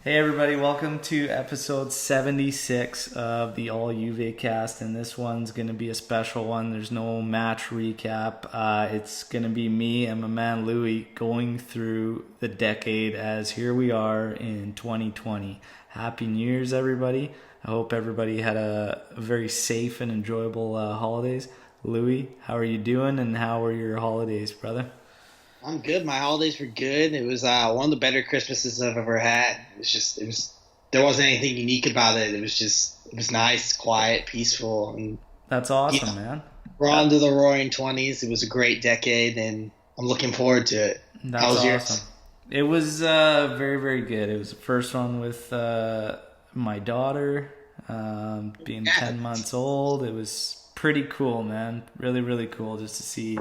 Hey everybody, welcome to episode 76 of the All JuveCast, and this one's going to be a special one. There's no match recap. It's going to be me and my man Louis going through the decade as here we are in 2020. Happy New Year's, everybody. I hope everybody had a very safe and enjoyable holidays. Louis, how are you doing, and how were your holidays, brother? I'm good. My holidays were good. It was one of the better Christmases I've ever had. There wasn't anything unique about it. It was nice, quiet, peaceful, and That's awesome, man. we're on to the roaring 20s. It was a great decade, and I'm looking forward to it. That's How was awesome. yours? It was very, very good. It was the first one with my daughter being 10 months old. It was pretty cool, man. Really, really cool just to see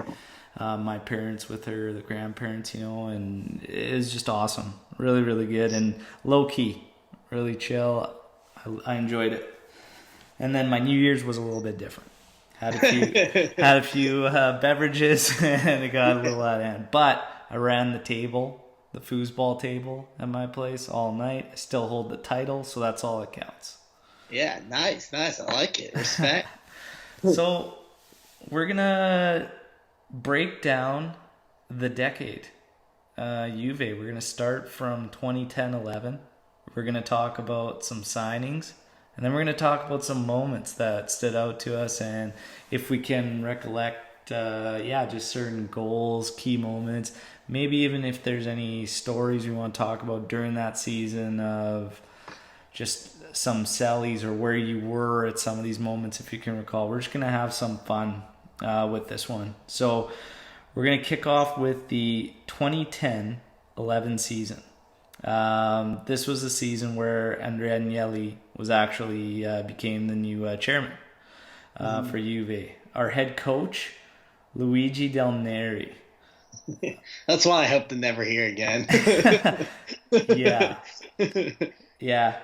my parents with her, the grandparents, and it was just awesome. Really, really good and low key, really chill. I enjoyed it. And then my New Year's was a little bit different. Had a few beverages and it got a little out of hand. But I ran the foosball table at my place all night. I still hold the title, so that's all that counts. Yeah, nice. I like it. Respect. So we're gonna break down the decade. Juve, we're going to start from 2010-11. We're going to talk about some signings, and then we're going to talk about some moments that stood out to us, and if we can recollect, just certain goals, key moments, maybe even if there's any stories we want to talk about during that season of just some sellies or where you were at some of these moments, if you can recall. We're just going to have some fun with this one. So we're going to kick off with the 2010-11 season. This was the season where Andrea Agnelli was actually became the new chairman for Juve. Our head coach, Luigi Del Neri. That's one I hope to never hear again. Yeah,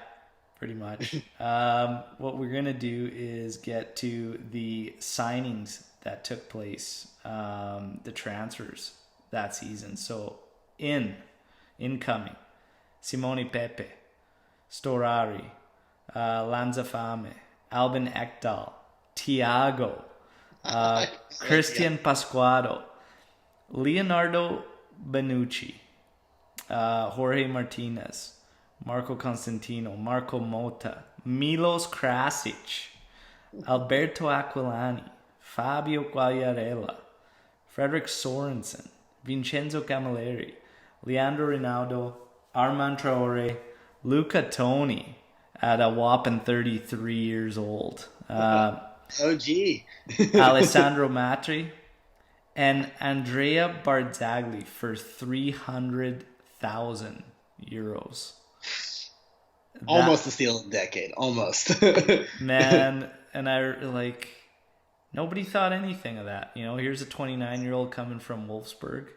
pretty much. What we're going to do is get to the signings that took place, the transfers that season. So incoming, Simone Pepe, Storari, Lanzafame, Albin Ekdal, Thiago, Christian Pasquado, Leonardo Bonucci, Jorge Martinez, Marco Constantino, Marco Mota, Milos Krasic, Alberto Aquilani, Fabio Quagliarella, Frederick Sorensen, Vincenzo Camilleri, Leandro Ronaldo, Armand Traore, Luca Toni at a whopping 33 years old, OG. Alessandro Matri, and Andrea Barzagli for 300,000 euros. Almost the steal of the decade. Almost. Man, and nobody thought anything of that. Here's a 29-year-old coming from Wolfsburg,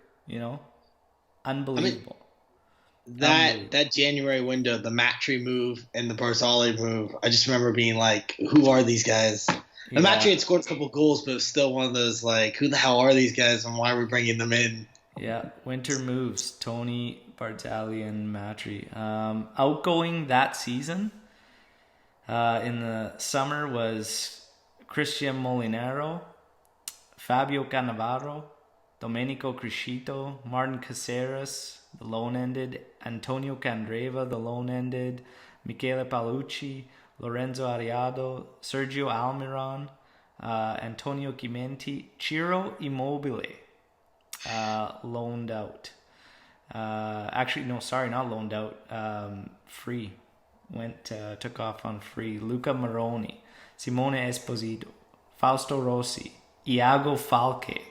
unbelievable. That January window, the Matry move and the Barzali move, I just remember being like, who are these guys? The Matry had scored a couple goals, but it was still one of those, like, who the hell are these guys and why are we bringing them in? Yeah, winter moves, Toni, Barzagli, and Matry. Outgoing that season in the summer was Christian Molinaro, Fabio Cannavaro, Domenico Crescito, Martin Caceres, the loan-ended, Antonio Candreva, the loan-ended, Michele Paolucci, Lorenzo Ariado, Sergio Almiron, Antonio Chimenti, Ciro Immobile, loaned out. Not loaned out, free. Took off on free. Luca Maroni, Simone Esposito, Fausto Rossi, Iago Falque,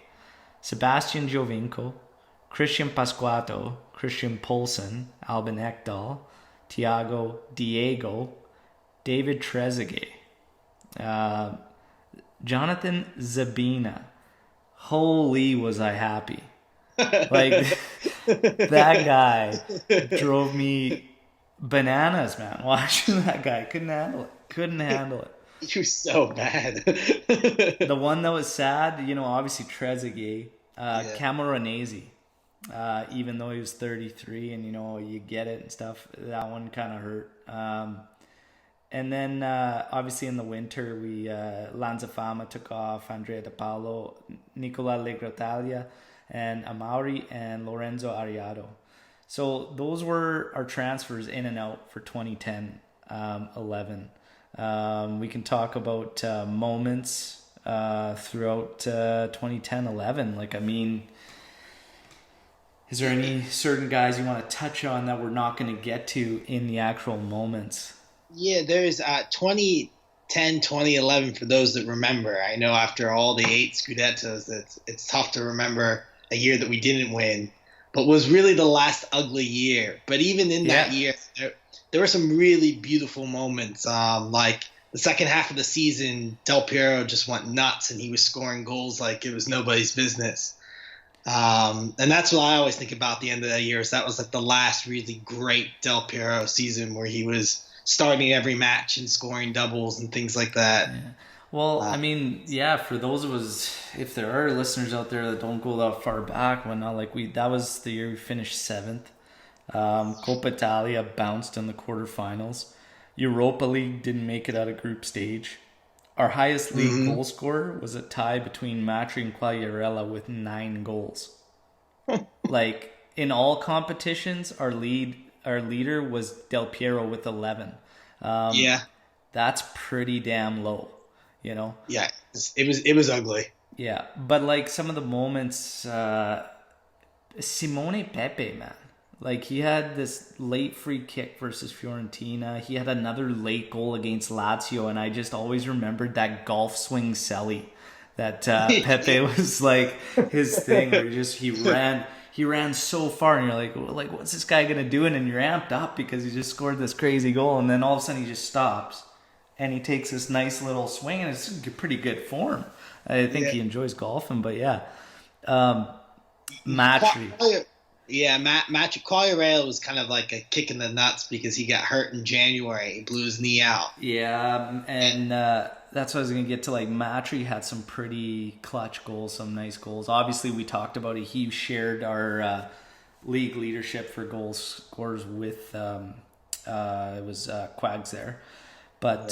Sebastian Giovinco, Christian Pasquato, Christian Poulsen, Albin Ekdal, Thiago Diego, David Trezeguet, Jonathan Zabina. Holy was I happy. Like, that guy drove me bananas, man. Watching that guy. Couldn't handle it. You were so bad. The one that was sad, obviously Trezeguet, Camoranesi. even though he was 33 and, you get it and stuff. That one kind of hurt. And then, obviously, in the winter, we Lanzafama took off, Andrea De Paolo, Nicola Legrottaglia, and Amauri, and Lorenzo Ariado. So those were our transfers in and out for 2010-11. We can talk about moments throughout 2010-11. Is there any certain guys you want to touch on that we're not going to get to in the actual moments? Yeah, there's 2010, 2011 for those that remember. I know after all the 8 Scudettos, it's tough to remember a year that we didn't win, but was really the last ugly year. But even in that year, there were some really beautiful moments. Like the second half of the season, Del Piero just went nuts, and he was scoring goals like it was nobody's business. And that's what I always think about the end of that year, is that was like the last really great Del Piero season where he was starting every match and scoring doubles and things like that. Yeah. Well, for those of us, if there are listeners out there that don't go that far back, that was the year we finished 7th. Coppa Italia bounced in the quarterfinals. Europa League didn't make it out of group stage. Our highest league goal scorer was a tie between Matri and Quagliarella with 9 goals. In all competitions, our leader was Del Piero with 11. That's pretty damn low, Yeah, it was ugly. Yeah, but some of the moments, Simone Pepe, man. He had this late free kick versus Fiorentina. He had another late goal against Lazio, and I just always remembered that golf swing celly that Pepe was his thing. Where he ran so far, and you're like, what's this guy gonna do? And then you're amped up because he just scored this crazy goal, and then all of a sudden he just stops, and he takes this nice little swing, and it's pretty good form. I think he enjoys golfing, but Matri. Yeah, Matri Quagliarella was kind of like a kick in the nuts because he got hurt in January. He blew his knee out. Yeah, and that's what I was going to get to. Matri had some pretty clutch goals, some nice goals. Obviously, we talked about it. He shared our league leadership for goal scorers with it was Quags there. But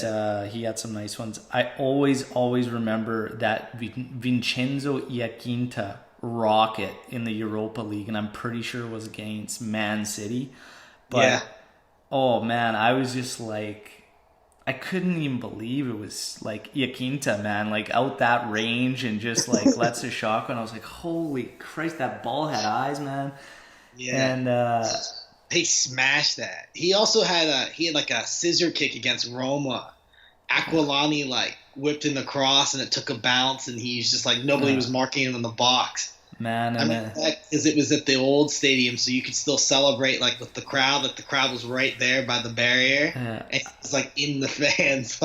he had some nice ones. I always remember that Vincenzo Iaquinta rocket in the Europa League, and I'm pretty sure it was against Man City. But oh man, I was just I couldn't even believe it was Iaquinta, man, out that range and just lets a shot. And I was like, holy Christ, that ball had eyes, man. Yeah. And they smashed that. He also had a scissor kick against Roma. Aquilani whipped in the cross and it took a bounce, and he's just nobody was marking him in the box. Man, because it was at the old stadium, so you could still celebrate with the crowd. The crowd was right there by the barrier, and it was in the fans,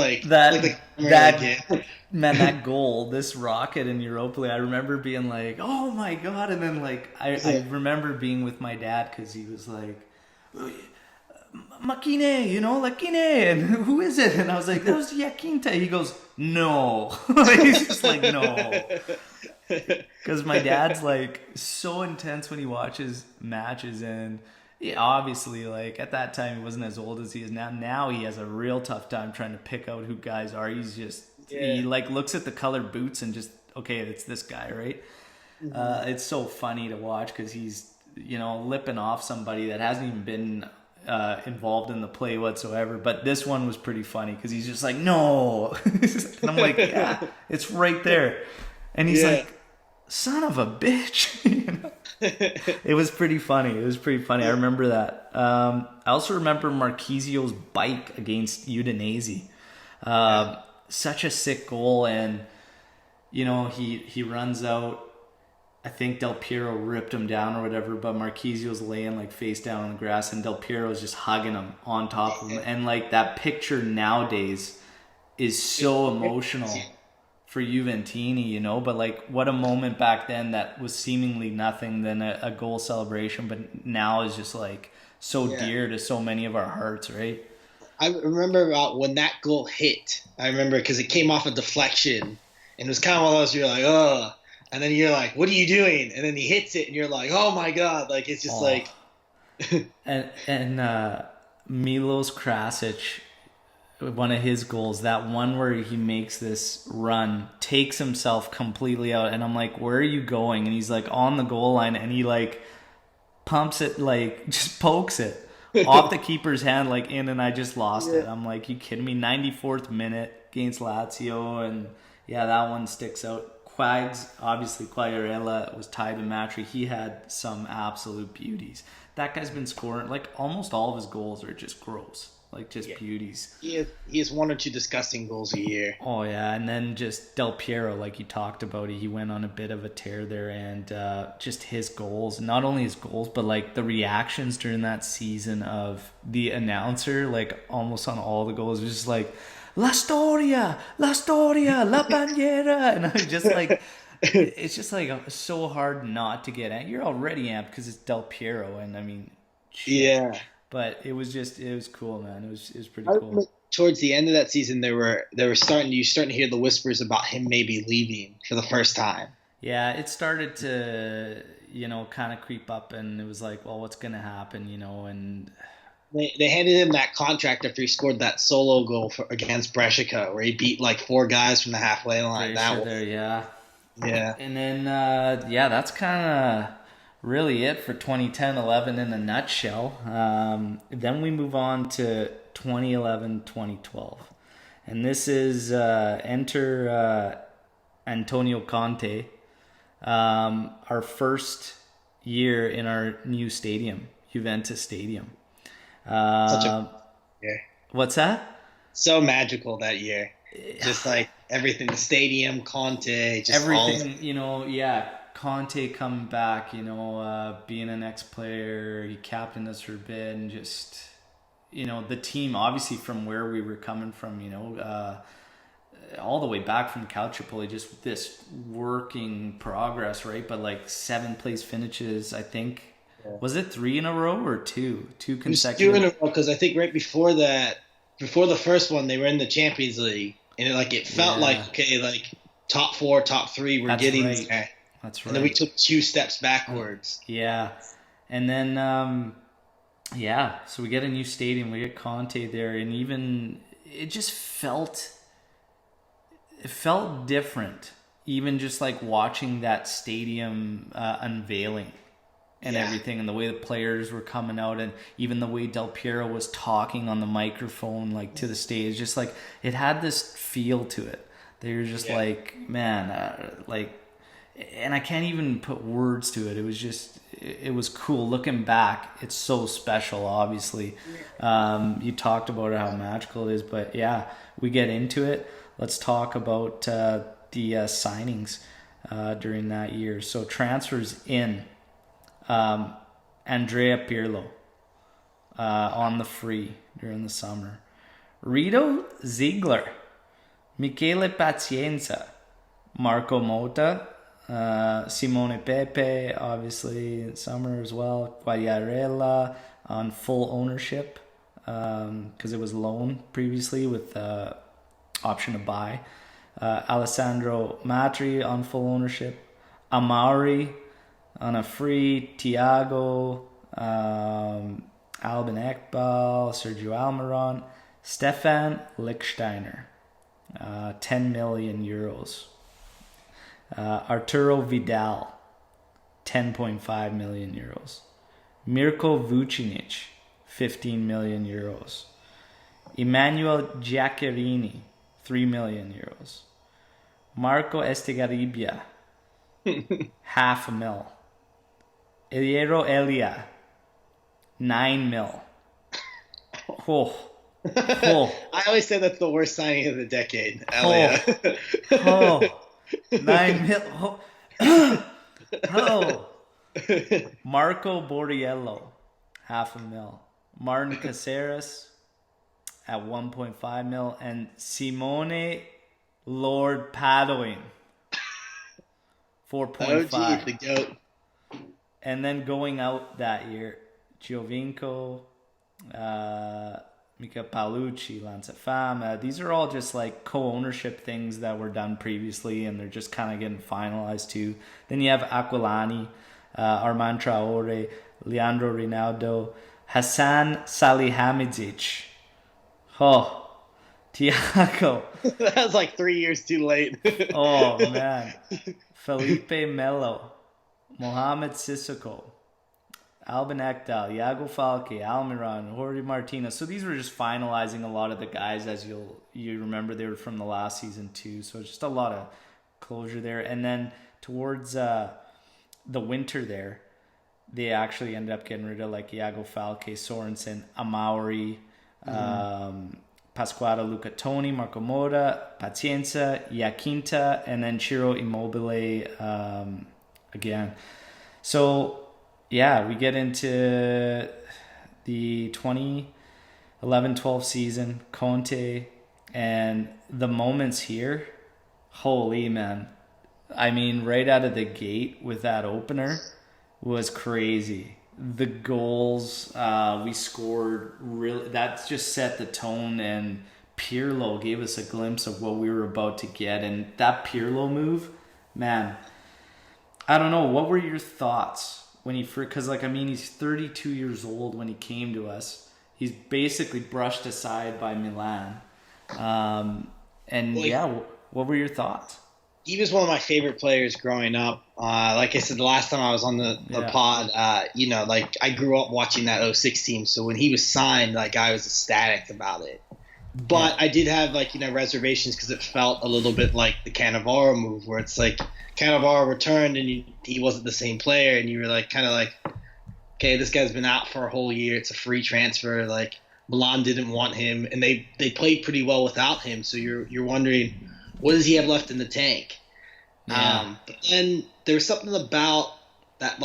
that goal, this rocket in Europa League. I remember being oh my god, and then I remember being with my dad because he was Makine, Lakine, and who is it? And I was like, that was Iaquinta. He goes, no. He's just no. Because my dad's so intense when he watches matches, and obviously at that time he wasn't as old as he is now. Now he has a real tough time trying to pick out who guys are. He's just he looks at the colored boots and just, okay, it's this guy, right? Mm-hmm. It's so funny to watch because he's lipping off somebody that hasn't even been involved in the play whatsoever. But this one was pretty funny because he's just no. And I'm yeah, it's right there. And he's son of a bitch. It was pretty funny. I remember that. I also remember Marchisio's bike against Udinese. Such a sick goal, and he runs out. I think Del Piero ripped him down or whatever, but Marchisio's laying face down on the grass, and Del Piero's just hugging him on top of him. And that picture nowadays is so emotional for Juventini, but what a moment back then that was seemingly nothing than a goal celebration, but now is just so dear to so many of our hearts, right? I remember about when that goal hit. I remember because it came off a deflection, and it was kind of one of those you're oh. and then you're like, what are you doing? And then he hits it, and you're like, oh my god, like it's just like. and Milos Krasic, one of his goals, that one where he makes this run, takes himself completely out, and I'm like, where are you going? And he's like on the goal line, and he like pumps it, like just pokes it off the keeper's hand, like in, and I just lost it. I'm like, you kidding me? 94th minute against Lazio, and yeah, that one sticks out. Quags, obviously Quagliarella was tied to Matry. He had some absolute beauties. That guy's been scoring, like almost all of his goals are just gross, like just beauties. He has one or two disgusting goals a year. Oh yeah, and then just Del Piero, like you talked about, he went on a bit of a tear there, and just his goals, not only his goals, but like the reactions during that season of the announcer, like almost on all the goals, was just like, La Storia, La Bañera, and I was just like, it's just like so hard not to get at. You're already amped because it's Del Piero, and I mean, shit. Yeah. But it was cool, man. It was pretty cool. Towards the end of that season, they were starting to hear the whispers about him maybe leaving for the first time. Yeah, it started to kind of creep up, and it was like, well, what's gonna happen, and. They handed him that contract after he scored that solo goal against Brescia, where he beat like 4 guys from the halfway line. Yeah. And then, that's kind of really it for 2010-11 in a nutshell. Then we move on to 2011-2012. And this is enter Antonio Conte, our first year in our new stadium, Juventus Stadium. What's that? So magical that year. Just like everything, the stadium, Conte, just everything. Conte coming back. Being an ex-player, he captained us for a bit, and just the team. Obviously, from where we were coming from, all the way back from Calciopoli, just this working progress, right? But like 7th place finishes, I think. Was it 3 in a row or 2? 2 consecutive? 2 in a row, because I think right before that, before the first one, they were in the Champions League, and it felt like, okay, like top 4, top 3, we're getting there. That's right. And then we took 2 steps backwards. Yeah. And then, so we get a new stadium, we get Conte there, and even, it just felt different, even just like watching that stadium unveiling. And everything, and the way the players were coming out, and even the way Del Piero was talking on the microphone, like to the stage, just like it had this feel to it. They were just like, man, and I can't even put words to it. It was just, it was cool. Looking back, it's so special, obviously. You talked about how magical it is, but yeah, we get into it. Let's talk about the signings during that year. So transfers in. Andrea Pirlo on the free during the summer. Rito Ziegler, Michele Pazienza, Marco Motta, Simone Pepe, obviously in summer as well. Quagliarella on full ownership because it was loan previously with option to buy. Alessandro Matri on full ownership. Amari on a free, Thiago, Albin Ekbal, Sergio Almiron, Stefan Lichtsteiner, 10 million euros. Arturo Vidal, 10.5 million euros. Mirko Vucinic, 15 million euros. Emmanuel Giaccherini, 3 million euros. Marco Estigarribia, $500,000. Eliero Elia, $9 million. I always say that's the worst signing of the decade, Elia. $9 million. Marco Borriello, $500,000. Martin Caceres at $1.5 million, and Simone Lord Padoin, 4.5. Oh, the GOAT. And then going out that year, Giovinco, Mica Paolucci, Lanzafama. These are all just like co-ownership things that were done previously, and they're just kind of getting finalized too. Then you have Aquilani, Armand Traore, Leandro Ronaldo, Hassan Salihamidzic. Oh, Thiago. That was like 3 years too late. Oh, man. Felipe Melo, Mohamed Sissoko, Albin Ekdal, Iago Falque, Almiron, Jorge Martinez. So these were just finalizing a lot of the guys, as you remember, they were from the last season too. So just a lot of closure there. And then towards the winter there, they actually ended up getting rid of like Iago Falque, Sorensen, Amauri, Pasquale Lucatoni, Marco Mota, Pacienza, Iaquinta, and then Ciro Immobile again. So yeah, we get into the 2011-12 season, Conte, and the moments here, holy man. I mean, right out of the gate with that opener was crazy. The goals we scored, really, that just set the tone, and Pirlo gave us a glimpse of what we were about to get. And that Pirlo move, man, I don't know, what were your thoughts? When he first, because like, I mean, he's 32 years old when he came to us. He's basically brushed aside by Milan. What were your thoughts? He was one of my favorite players growing up. Like I said, the last time I was on the pod, like I grew up watching that 06 team. So when he was signed, like I was ecstatic about it. But I did have reservations because it felt a little bit like the Cannavaro move, where it's like Cannavaro returned and he wasn't the same player, and you were like kind of like, okay, this guy's been out for a whole year. It's a free transfer. Like Milan didn't want him, and they played pretty well without him. So you're wondering, what does he have left in the tank? Yeah. But then there was something about that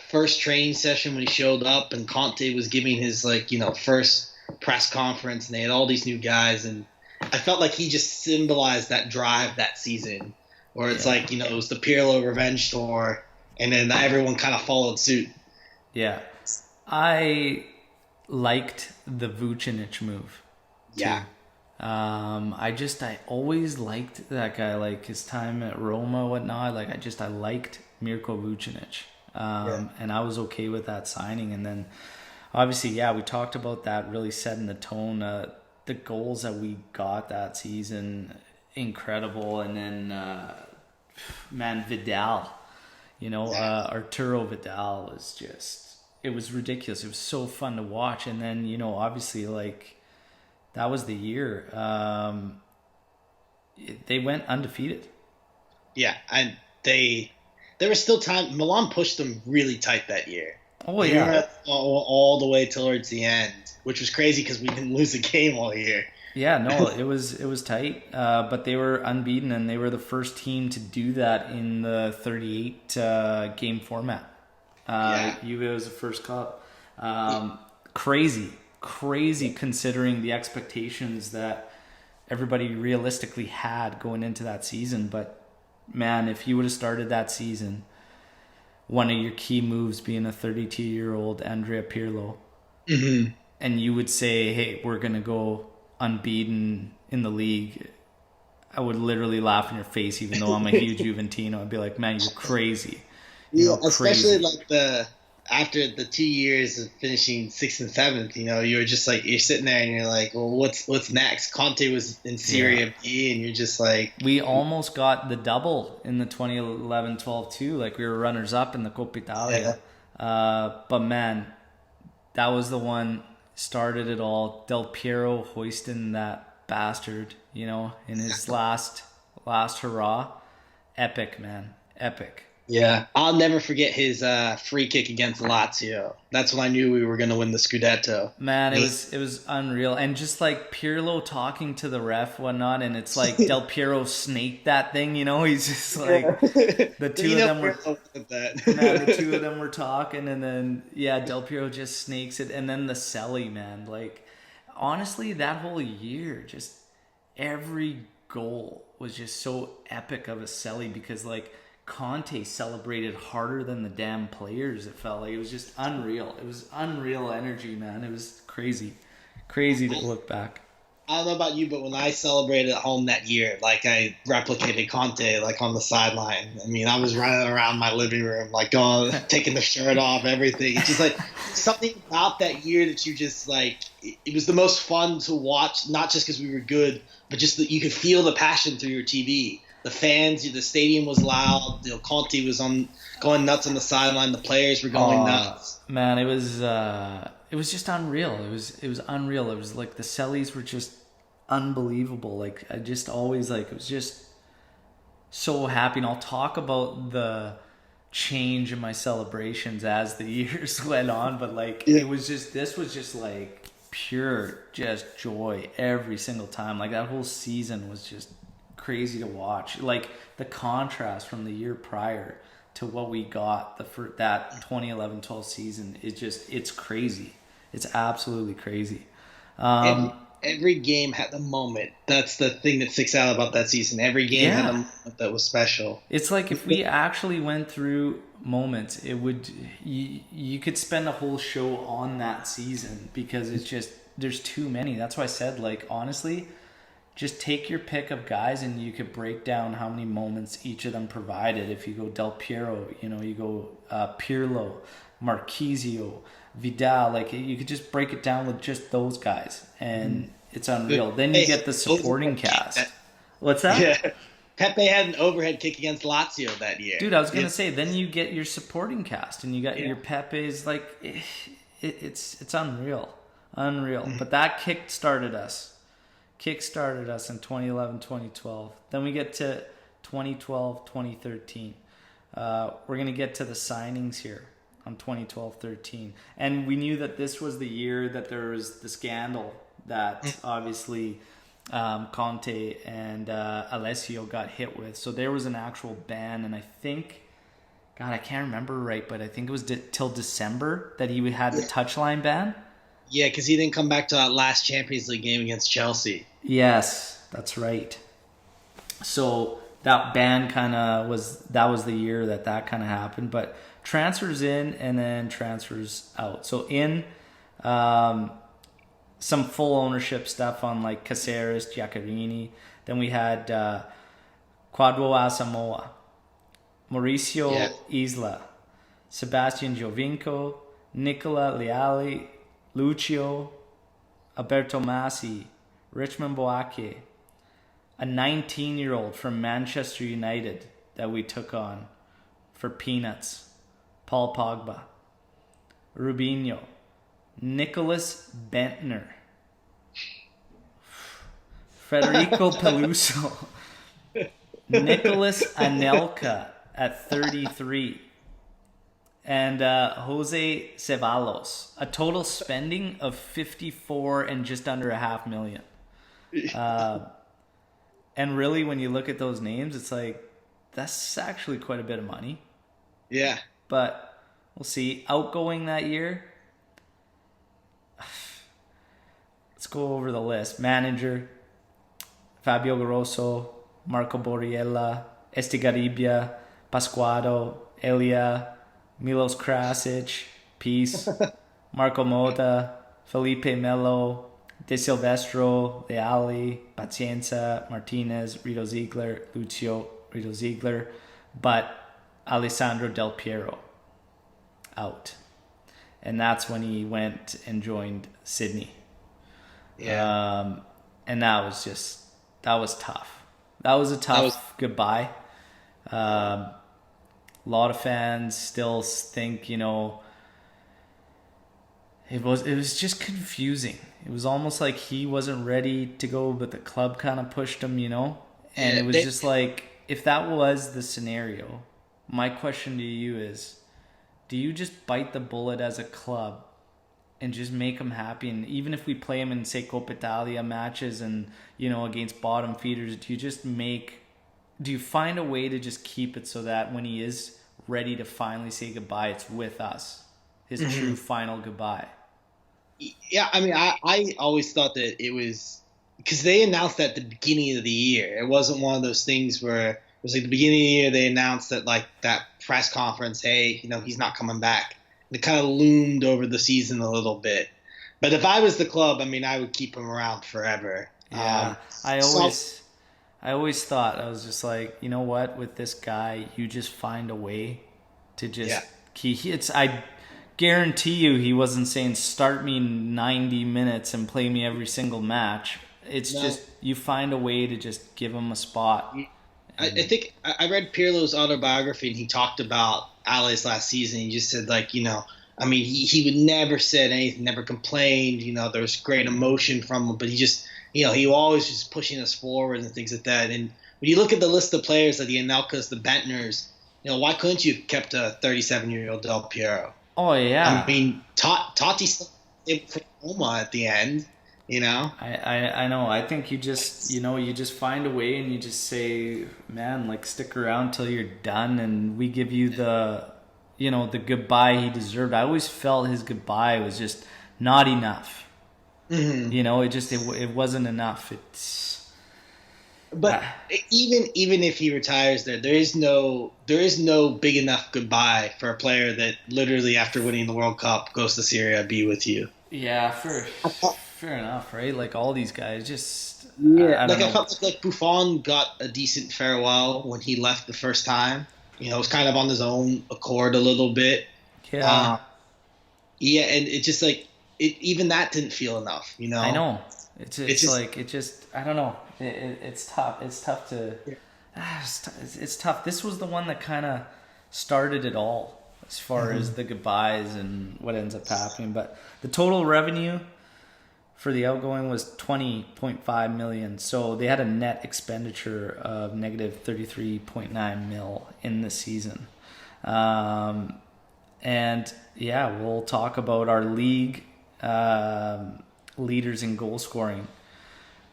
first training session when he showed up and Conte was giving his first press conference, and they had all these new guys, and I felt like he just symbolized that drive that season, where it's like, it was the Pirlo revenge tour, and then everyone kind of followed suit. Yeah. I liked the Vucinic move. Yeah. I always liked that guy, like his time at Roma, whatnot. Like I liked Mirko Vucinic. And I was okay with that signing. And then obviously, we talked about that really setting the tone. The goals that we got that season, incredible. And then, Vidal, Arturo Vidal was just, it was ridiculous. It was so fun to watch. And then, obviously, like, that was the year. They went undefeated. Yeah, and there was still time. Milan pushed them really tight that year. Oh, yeah. All the way towards the end, which was crazy because we didn't lose a game all year. Yeah, no, it was tight, but they were unbeaten, and they were the first team to do that in the 38 game format. Juve was the first cup. Crazy considering the expectations that everybody realistically had going into that season. But man, if you would have started that season, one of your key moves being a 32-year-old Andrea Pirlo, and you would say, hey, we're going to go unbeaten in the league, I would literally laugh in your face, even though I'm a huge Juventino. I'd be like, man, you're crazy. Especially like after the 2 years of finishing 6th and 7th, you're just like, you're sitting there and you're like, well, what's next? Conte was in Serie B, and you're just like, we almost got the double in the 2011-12 too. Like, we were runners up in the Coppa Italia. But man, that was the one, started it all. Del Piero hoisting that bastard, in his last hurrah. Epic, man. Epic. Yeah, I'll never forget his free kick against Lazio. That's when I knew we were going to win the Scudetto. Man, it was unreal. And just like Pirlo talking to the ref, whatnot, and it's like Del Piero snaked that thing, he's just like, the two of them were talking, and then Del Piero just snakes it, and then the Selly, man, like, honestly, that whole year, just every goal was just so epic of a Selly, because like, Conte celebrated harder than the damn players. It felt like it was just unreal. It was unreal energy, man. It was crazy. Crazy to look back. I don't know about you, but when I celebrated at home that year, like I replicated Conte like on the sideline. I mean, I was running around my living room, like going, taking the shirt off, everything. It's just like something about that year that you just like. It was the most fun to watch, not just because we were good, but just that you could feel the passion through your TV. The fans, the stadium was loud. Conte was going nuts on the sideline. The players were going nuts. Man, it was just unreal. It was unreal. It was like the Sellies were just unbelievable. Like I just always like it was just so happy. And I'll talk about the change in my celebrations as the years went on, but like it was just this was just like pure just joy every single time. Like that whole season was just crazy to watch. Like the contrast from the year prior to what we got for that 2011-12 season is just it's crazy. It's absolutely crazy. Every game had a moment. That's the thing that sticks out about that season. Every game had a moment that was special. It's like if we actually went through moments, it would you could spend a whole show on that season because it's just there's too many. That's why I said like honestly, just take your pick of guys and you could break down how many moments each of them provided. If you go Del Piero, you go Pirlo, Marquisio, Vidal, like you could just break it down with just those guys and it's unreal. Then you get the supporting cast. What's that? Yeah. Pepe had an overhead kick against Lazio that year. Dude, I was going to say, then you get your supporting cast and you got your Pepe's, like, it's unreal. Unreal. But that kick-started us in 2011, 2012. Then we get to 2012, 2013. We're going to get to the signings here on 2012-13. And we knew that this was the year that there was the scandal that obviously Conte and Alessio got hit with. So there was an actual ban, and I think, God, I can't remember right, but I think it was till December that he had the touchline ban. Yeah, because he didn't come back to that last Champions League game against Chelsea. Yes, that's right. So that ban was the year that kind of happened. But transfers in and then transfers out. So in some full ownership stuff on like Caceres, Giaccherini. Then we had Quadro Asamoah, Mauricio Isla, Sebastian Giovinco, Nicola Leali, Lucio, Alberto Massi, Richmond Boake, a 19-year-old from Manchester United that we took on for peanuts, Paul Pogba, Rubinho, Nicholas Bentner, Federico Peluso, Nicholas Anelka at 33, and Jose Ceballos. A total spending of 54 and just under $500,000. And really, when you look at those names, it's like, that's actually quite a bit of money. Yeah. But we'll see. Outgoing that year, let's go over the list. Manager, Fabio Grosso, Marco Borriella, Estigarribia, Pasquado, Elia, Milos Krasic, Peace, Marco Motta, Felipe Melo, De Silvestro, Leali, Pacienza, Martinez, Rito Ziegler, Lucio, Rito Ziegler, but Alessandro Del Piero out. And that's when he went and joined Sydney. Yeah. And that was tough. That was a tough goodbye. A lot of fans still think, it was just confusing. It was almost like he wasn't ready to go, but the club kind of pushed him, And it was just like, if that was the scenario, my question to you is, do you just bite the bullet as a club and just make him happy? And even if we play him in, say, Coppa Italia matches and, against bottom feeders, do you find a way to just keep it so that when he is ready to finally say goodbye, it's with us, his true final goodbye? Yeah, I mean, I always thought that it was because they announced at the beginning of the year. It wasn't one of those things where it was like the beginning of the year they announced that like that press conference, hey, he's not coming back. And it kind of loomed over the season a little bit. But if I was the club, I mean, I would keep him around forever. Yeah, I So always I always thought, I was just like, you know what, with this guy, you just find a way to yeah, just it's I guarantee you he wasn't saying start me 90 minutes and play me every single match. It's no. just you find a way to just give him a spot. I And think I read Pirlo's autobiography and he talked about Ali's last season. He just said like, I mean, he would never said anything, never complained. There was great emotion from him, but he just, he always was pushing us forward and things like that. And when you look at the list of players like the Anelkas, the Bentners, why couldn't you have kept a 37-year-old Del Piero? oh I yeah. mean, Totti still able for Roma at the end, you know? I know. I think you just you just find a way and you just say, man, like stick around till you're done and we give you the goodbye he deserved. I always felt his goodbye was just not enough. Hmm. It wasn't enough. It's But even if he retires there is no big enough goodbye for a player that literally after winning the World Cup goes to Syria be with you. yeah, fair enough, right? Like all these guys just Yeah, I don't like I know. felt like Buffon got a decent farewell when he left the first time. It was kind of on his own accord a little bit. Yeah, Uh, yeah, and it just like even that didn't feel enough. I know. It's It's it's just like it just I don't know. It's tough. It's tough to it's tough. This was the one that kind of started it all as far as the goodbyes and what ends up happening. But the total revenue for the outgoing was 20.5 million. So they had a net expenditure of negative 33.9 mil in the season. Um, and yeah, we'll talk about our league leaders in goal scoring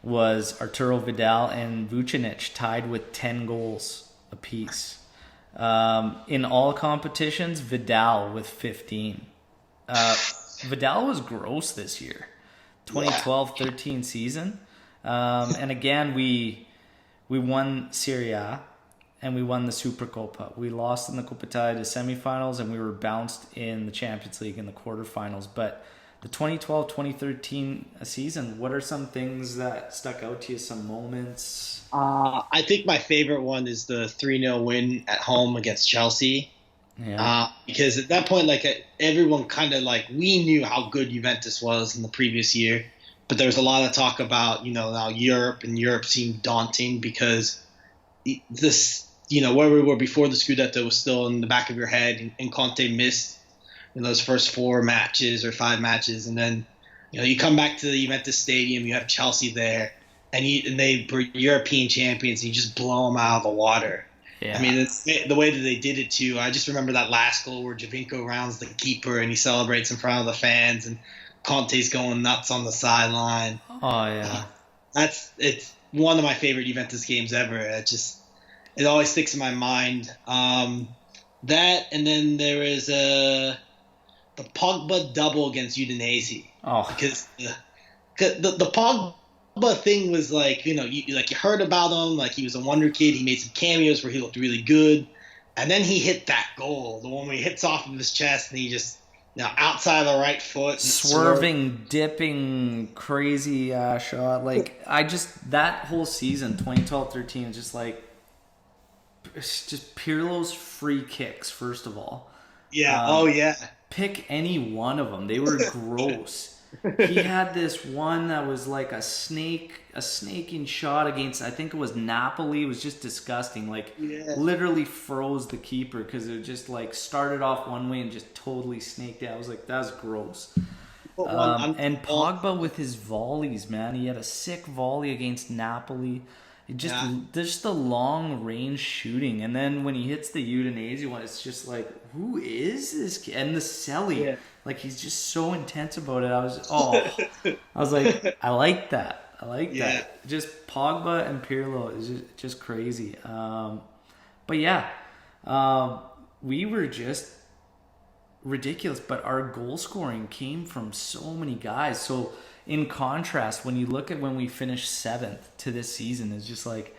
was Arturo Vidal and Vucinic tied with 10 goals apiece. In all competitions, Vidal with 15. Vidal was gross this year. yeah. 2012-13 season. And again, we won Serie A and we won the Supercopa. We lost in the Coppa Italia to semifinals and we were bounced in the Champions League in the quarterfinals. But the 2012-2013 season, what are some things that stuck out to you, some moments? I think my favorite one is the 3-0 win at home against Chelsea. Yeah. Because at that point, like everyone kind of like we knew how good Juventus was in the previous year, but there was a lot of talk about now Europe, and Europe seemed daunting because this where we were before the Scudetto was still in the back of your head, and Conte missed in those first 4 matches or 5 matches, and then you come back to the Juventus Stadium, you have Chelsea there, and they were European champions, and you just blow them out of the water. I Yeah. mean, it's the way that they did it too. I just remember that last goal where Javinko rounds the keeper and he celebrates in front of the fans, and Conte's going nuts on the sideline. Oh yeah. It's one of my favorite Juventus games ever. It always sticks in my mind. That, and then there is the Pogba double against Udinese, Oh because the Pogba thing was like, you heard about him, like he was a wonder kid. He made some cameos where he looked really good, and then he hit that goal, the one where he hits off of his chest and he just outside of the right foot and swerving, dipping, crazy shot. Like that whole season, 2012-13, is just like it's just Pirlo's free kicks. First of all, Yeah. Oh um, yeah. pick any one of them. They were gross. He had this one that was like a snaking shot against, I think it was Napoli. It was just disgusting. Like Yeah. literally froze the keeper because it just like started off one way and just totally snaked out. I was like, that's gross. But And Pogba with his volleys, man. He had a sick volley against Napoli. It yeah. just the long range shooting, and then when he hits the Udinese one, it's just like, who is this kid? And the Selly, Yeah. like he's just so intense about it. I was like, I like that. I like Yeah. that. Just Pogba and Pirlo is just crazy. But yeah, we were just ridiculous, but our goal scoring came from so many guys. So in contrast, when you look at when we finished 7th to this season, it's just like,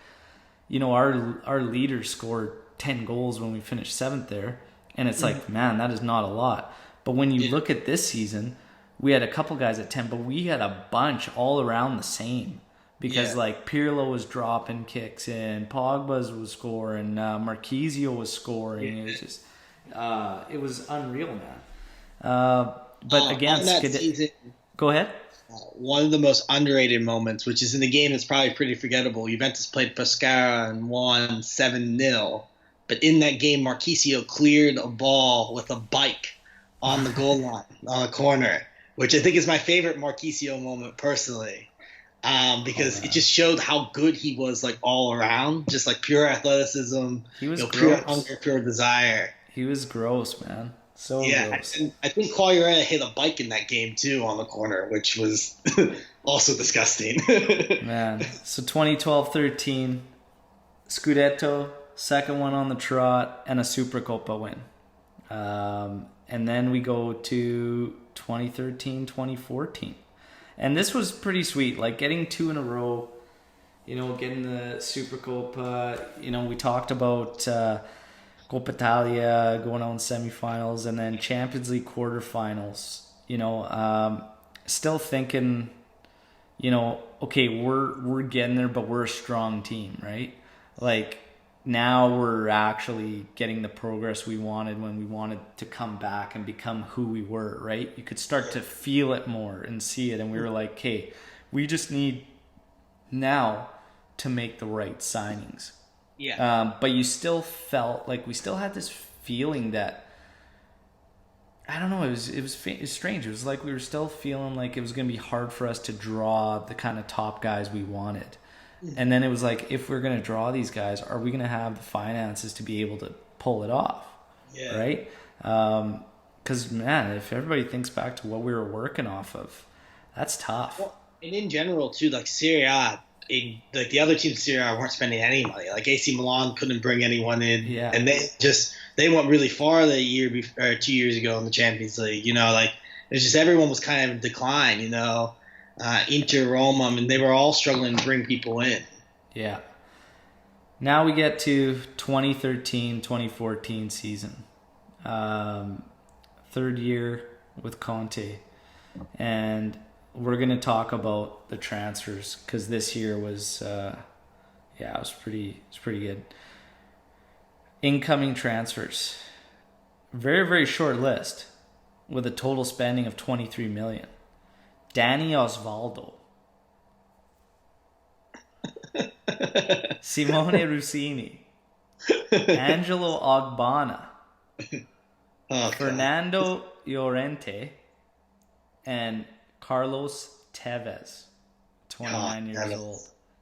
our leader scored 10 goals when we finished 7th there, and it's like, man, that is not a lot. But when you Yeah. look at this season, we had a couple guys at 10, but we had a bunch all around the same. Because like Pirlo was dropping kicks in, Pogba was scoring, Marquisio was scoring. It was just, it was unreal, man. But again, that season, go ahead. One of the most underrated moments, which is in a game that's probably pretty forgettable. Juventus played Pescara and won 7-0. But in that game, Marquisio cleared a ball with a bike on the goal line on a corner, which I think is my favorite Marquisio moment personally. Because it just showed how good he was, like, all around. Just, like, pure athleticism, he was pure hunger, pure desire. He was gross, man. So gross. And I think Quagliarella hit a bike in that game, too, on the corner, which was also disgusting. Man. So 2012-13, Scudetto, second one on the trot, and a Supercoppa win. And then we go to 2013-2014. And this was pretty sweet, like getting 2 in a row, getting the Supercoppa. We talked about Coppa Italia going on semifinals and then Champions League quarterfinals. Still thinking, okay, we're getting there, but we're a strong team, right? Like now we're actually getting the progress we wanted when we wanted to come back and become who we were, right? You could start to feel it more and see it. And we were like, okay, we just need now to make the right signings. Yeah. But you still felt like we still had this feeling that, I don't know, it was strange. It was like we were still feeling like it was going to be hard for us to draw the kind of top guys we wanted. And then it was like, if we're going to draw these guys, are we going to have the finances to be able to pull it off? Yeah. Right? Because, man, if everybody thinks back to what we were working off of, that's tough. Well, and in general, too, like Serie A, the other teams in Serie A weren't spending any money. Like AC Milan couldn't bring anyone in. Yeah. And they went really far the year before, or 2 years ago in the Champions League. It's just everyone was kind of in decline, Inter, Roma, I mean, they were all struggling to bring people in. Yeah. Now we get to 2013-2014 season. Third year with Conte. And we're going to talk about the transfers because this year was, it was pretty good. Incoming transfers. Very, very short list with a total spending of 23 million. Danny Osvaldo, Simone Rossini, Angelo Ogbonna, Fernando Llorente, and Carlos Tevez, 29 years old,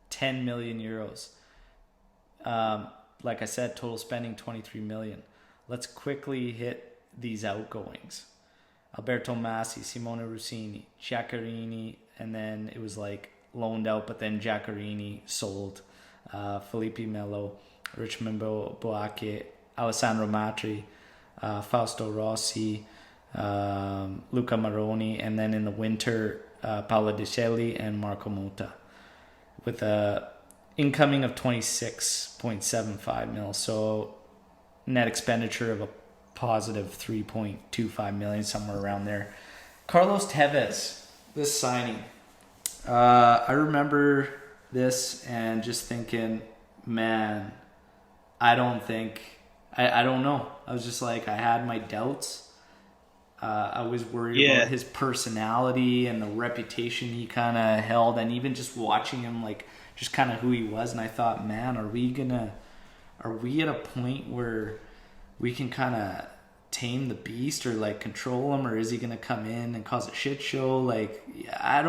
10 million euros. Like I said, total spending 23 million. Let's quickly hit these outgoings. Alberto Massi, Simone Rossini, Giaccherini, and then it was like loaned out, but then Giaccherini sold. Felipe Melo, Richmond Boake, Alessandro Matri, Fausto Rossi, Luca Maroni, and then in the winter, Paolo De Celli and Marco Mota, with a incoming of 26.75 mil. So net expenditure of a positive 3.25 million, somewhere around there. Carlos Tevez, this signing. I remember this and just thinking, man, I don't know. I was just like, I had my doubts. I was worried about his personality and the reputation he kind of held, and even just watching him, like, just kind of who he was. And I thought, man, are we at a point where we can kind of tame the beast or like control him, or is he going to come in and cause a shit show? Like, I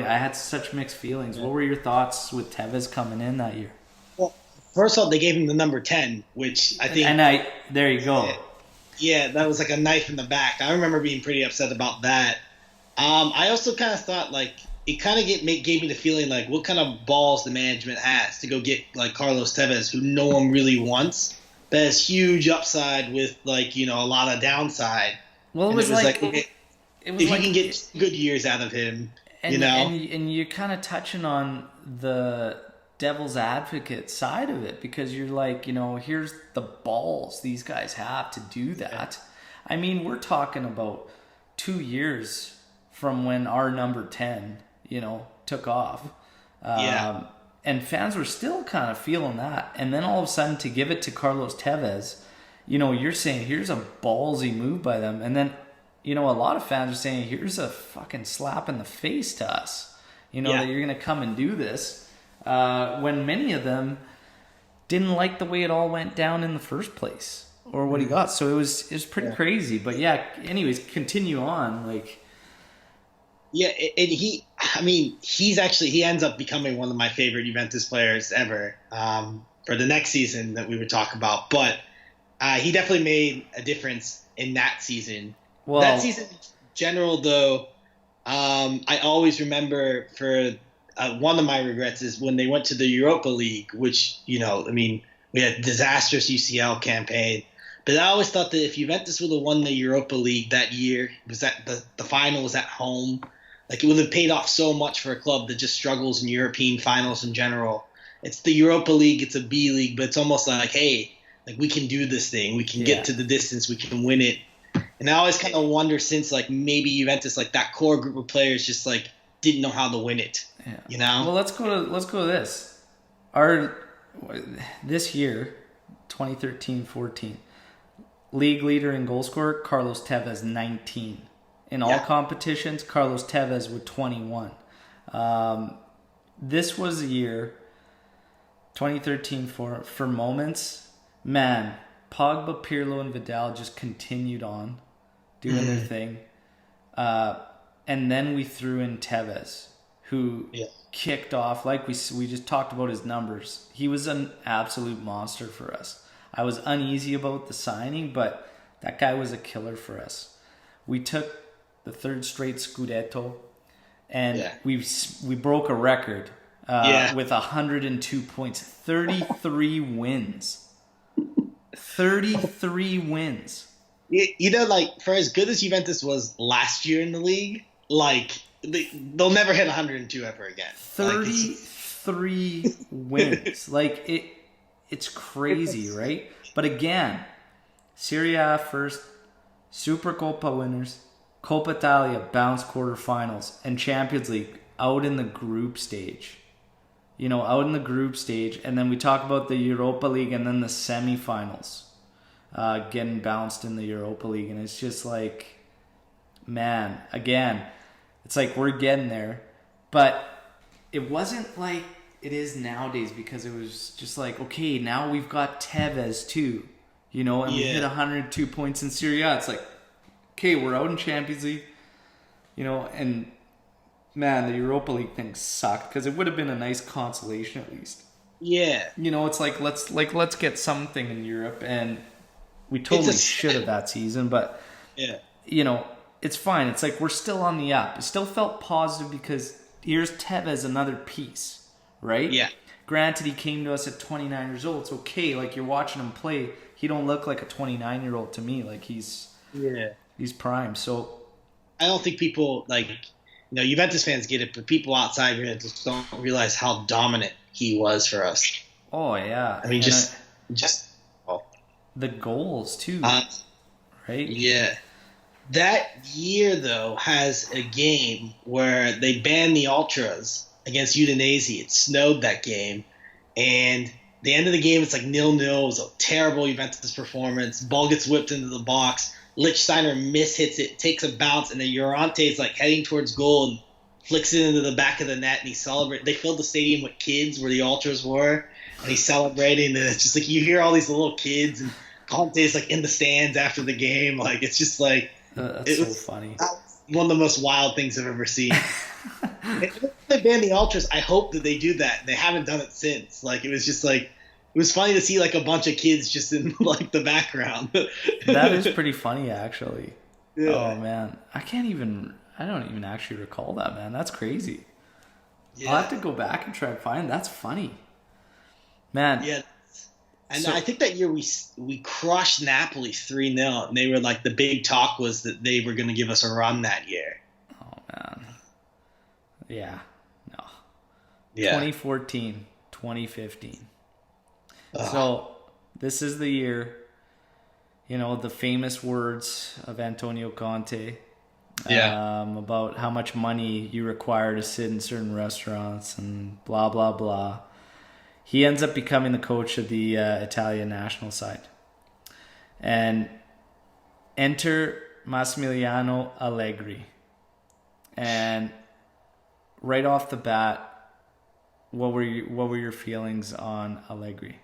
had such mixed feelings. What were your thoughts with Tevez coming in that year? Well, first of all, they gave him the number 10, which I think... And there you go. Yeah, that was like a knife in the back. I remember being pretty upset about that. I also kind of thought, like, it kind of gave me the feeling, like, what kind of balls the management has to go get, like, Carlos Tevez, who no one really wants, that has huge upside with, like, a lot of downside. Well, it was like if you can get good years out of him, And you're kind of touching on the devil's advocate side of it, because you're like, here's the balls these guys have to do that. I mean, we're talking about 2 years from when our number 10, took off. And fans were still kind of feeling that. And then all of a sudden to give it to Carlos Tevez, you're saying here's a ballsy move by them. And then, a lot of fans are saying here's a fucking slap in the face to us, that you're going to come and do this. When many of them didn't like the way it all went down in the first place or what he got. So it was pretty crazy. But yeah, anyways, continue on. Yeah, and he ends up becoming one of my favorite Juventus players ever for the next season that we would talk about. But he definitely made a difference in that season. Well, that season in general, though, I always remember for one of my regrets is when they went to the Europa League, which, we had a disastrous UCL campaign. But I always thought that if Juventus would have won the Europa League that year, was that the final was at home, it would have paid off so much for a club that just struggles in European finals in general. It's the Europa League, it's a B league, but it's almost like, hey, we can do this thing. We can get to the distance. We can win it. And I always kind of wonder since, maybe Juventus, that core group of players just, didn't know how to win it. Yeah. Well, let's go to this. This year, 2013-14, league leader in goal scorer, Carlos Tevez, 19. In all competitions, Carlos Tevez with 21. This was a year, 2013, for moments. Man, Pogba, Pirlo, and Vidal just continued on doing their thing. And then we threw in Tevez, who kicked off. We just talked about his numbers. He was an absolute monster for us. I was uneasy about the signing, but that guy was a killer for us. We took the third straight Scudetto, and we broke a record with 102 points, 33 wins. 33 wins. For as good as Juventus was last year in the league, they'll never hit 102 ever again. 33 wins. It's crazy, right? But again, Serie A first, Supercoppa winners, Coppa Italia bounce quarterfinals, and Champions League out in the group stage. Out in the group stage, and then we talk about the Europa League and then the semifinals, getting bounced in the Europa League, and it's just man, again, it's we're getting there, but it wasn't like it is nowadays because it was just okay, now we've got Tevez too, and we hit 102 points in Serie A. It's okay, we're out in Champions League, and man, the Europa League thing sucked because it would have been a nice consolation at least. Yeah. It's let's get something in Europe, and we totally should have that season, but it's fine. It's we're still on the up. It still felt positive because here's Tevez, another piece, right? Yeah. Granted, he came to us at 29 years old. It's okay. You're watching him play. He don't look like a 29-year-old to me. He's prime. So I don't think people Juventus fans get it, but people outside here just don't realize how dominant he was for us. Oh yeah. I mean, the goals too, right? Yeah. That year though has a game where they banned the ultras against Udinese. It snowed that game, and the end of the game it's 0-0. It was a terrible Juventus performance. Ball gets whipped into the box. Lichtsteiner mishits it, takes a bounce, and then Llorente is heading towards goal and flicks it into the back of the net, and he celebrates. They filled the stadium with kids where the ultras were, and he's celebrating, and it's just you hear all these little kids, and Conte's in the stands after the game. It's just that's so funny. One of the most wild things I've ever seen. If they ban the ultras, I hope that they do that. They haven't done it since. It was just it was funny to see a bunch of kids just in the background. That is pretty funny, actually. Yeah. Oh man, I don't even actually recall that, man. That's crazy. Yeah. I'll have to go back and try and find. That's funny, man. Yeah. And I think that year we crushed Napoli 3-0, and they were the big talk was that they were going to give us a run that year. Oh man. Yeah. No. Yeah. 2014, 2015. So this is the year, the famous words of Antonio Conte. about how much money you require to sit in certain restaurants and blah, blah, blah. He ends up becoming the coach of the Italian national side. And enter Massimiliano Allegri. And right off the bat, what were your feelings on Allegri?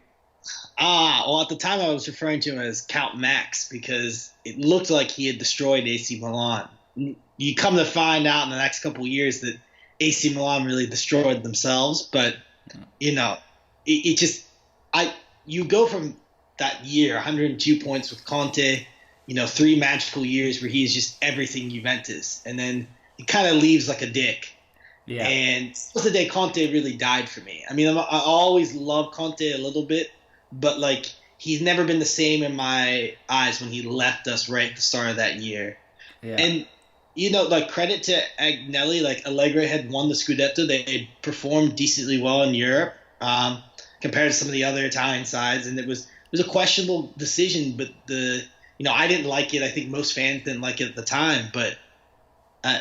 Well, at the time I was referring to him as Count Max because it looked like he had destroyed AC Milan. You come to find out in the next couple of years that AC Milan really destroyed themselves, but you go from that year, 102 points with Conte, 3 magical years where he's just everything Juventus, and then he kind of leaves like a dick. Yeah. And the day Conte really died for me. I mean, I always loved Conte a little bit, but like he's never been the same in my eyes when he left us right at the start of that year. Yeah. And like credit to Agnelli, like Allegri had won the Scudetto. They performed decently well in Europe compared to some of the other Italian sides, and it was a questionable decision. But I didn't like it. I think most fans didn't like it at the time. But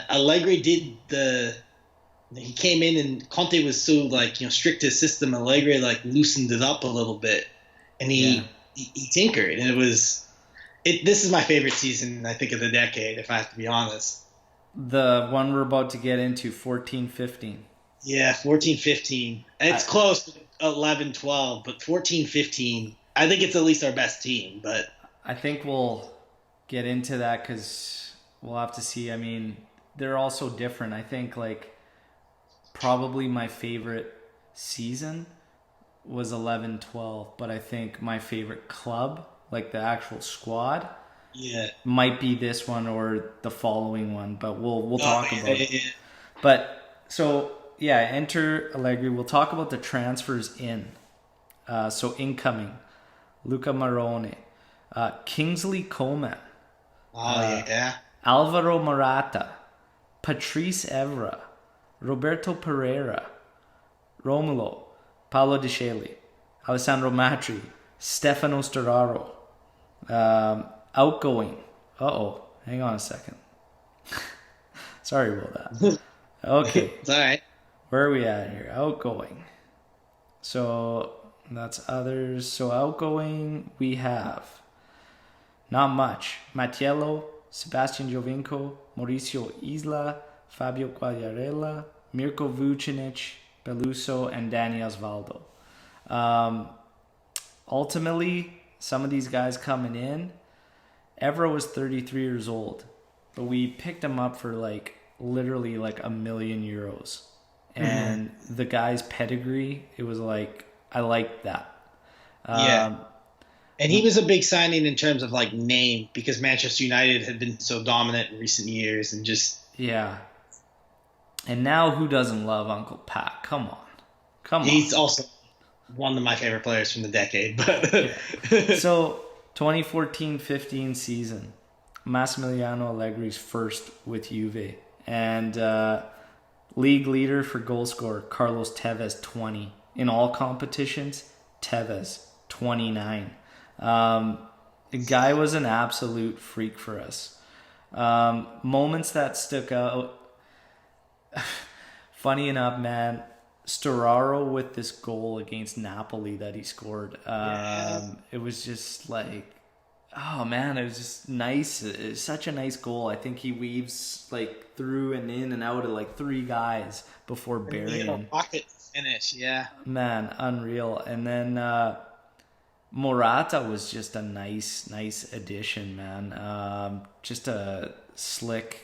Allegri he came in and Conte was so like strict to his system. Allegri like loosened it up a little bit, and he tinkered, and this is my favorite season I think of the decade, if I have to be honest. The one we're about to get into, 14-15. Yeah, 14-15. It's close to 11-12, but 14-15, I think it's at least our best team. But I think we'll get into that because we'll have to see. I mean, they're all so different. I think like probably my favorite season was 11-12, but I think my favorite club, like the actual squad, might be this one or the following one, but we'll talk about it. But so enter Allegri. We'll talk about the transfers in. So incoming, Luca Marone, Kingsley Coman, Alvaro Morata, Patrice Evra, Roberto Pereira, Romulo, Paolo Di Scegli, Alessandro Matri, Stefano Sturaro, outgoing. Hang on a second. Sorry about that. Okay. It's all right. Where are we at here? Outgoing. So that's others. So outgoing, we have not much. Mattiello, Sebastian Giovinco, Mauricio Isla, Fabio Quagliarella, Mirko Vucinic, Beluso, and Dani Osvaldo. Ultimately, some of these guys coming in, Evra was 33 years old, but we picked him up for literally €1 million. And the guy's pedigree, it was like, I liked that. And he was a big signing in terms of name because Manchester United had been so dominant in recent years and just... Yeah. And now who doesn't love Uncle Pat? Come on. He's also one of my favorite players from the decade. But So 2014-15 season, Massimiliano Allegri's first with Juve. And league leader for goal scorer, Carlos Tevez, 20. In all competitions, Tevez, 29. The guy was an absolute freak for us. Moments that stuck out. Funny enough, man, Sturaro with this goal against Napoli that he scored. It was just like, oh man, it was just nice. It was such a nice goal. I think he weaves through and in and out of 3 guys before burying. Pocket finish, yeah. Man, unreal. And then Morata was just a nice addition, man. Just a slick.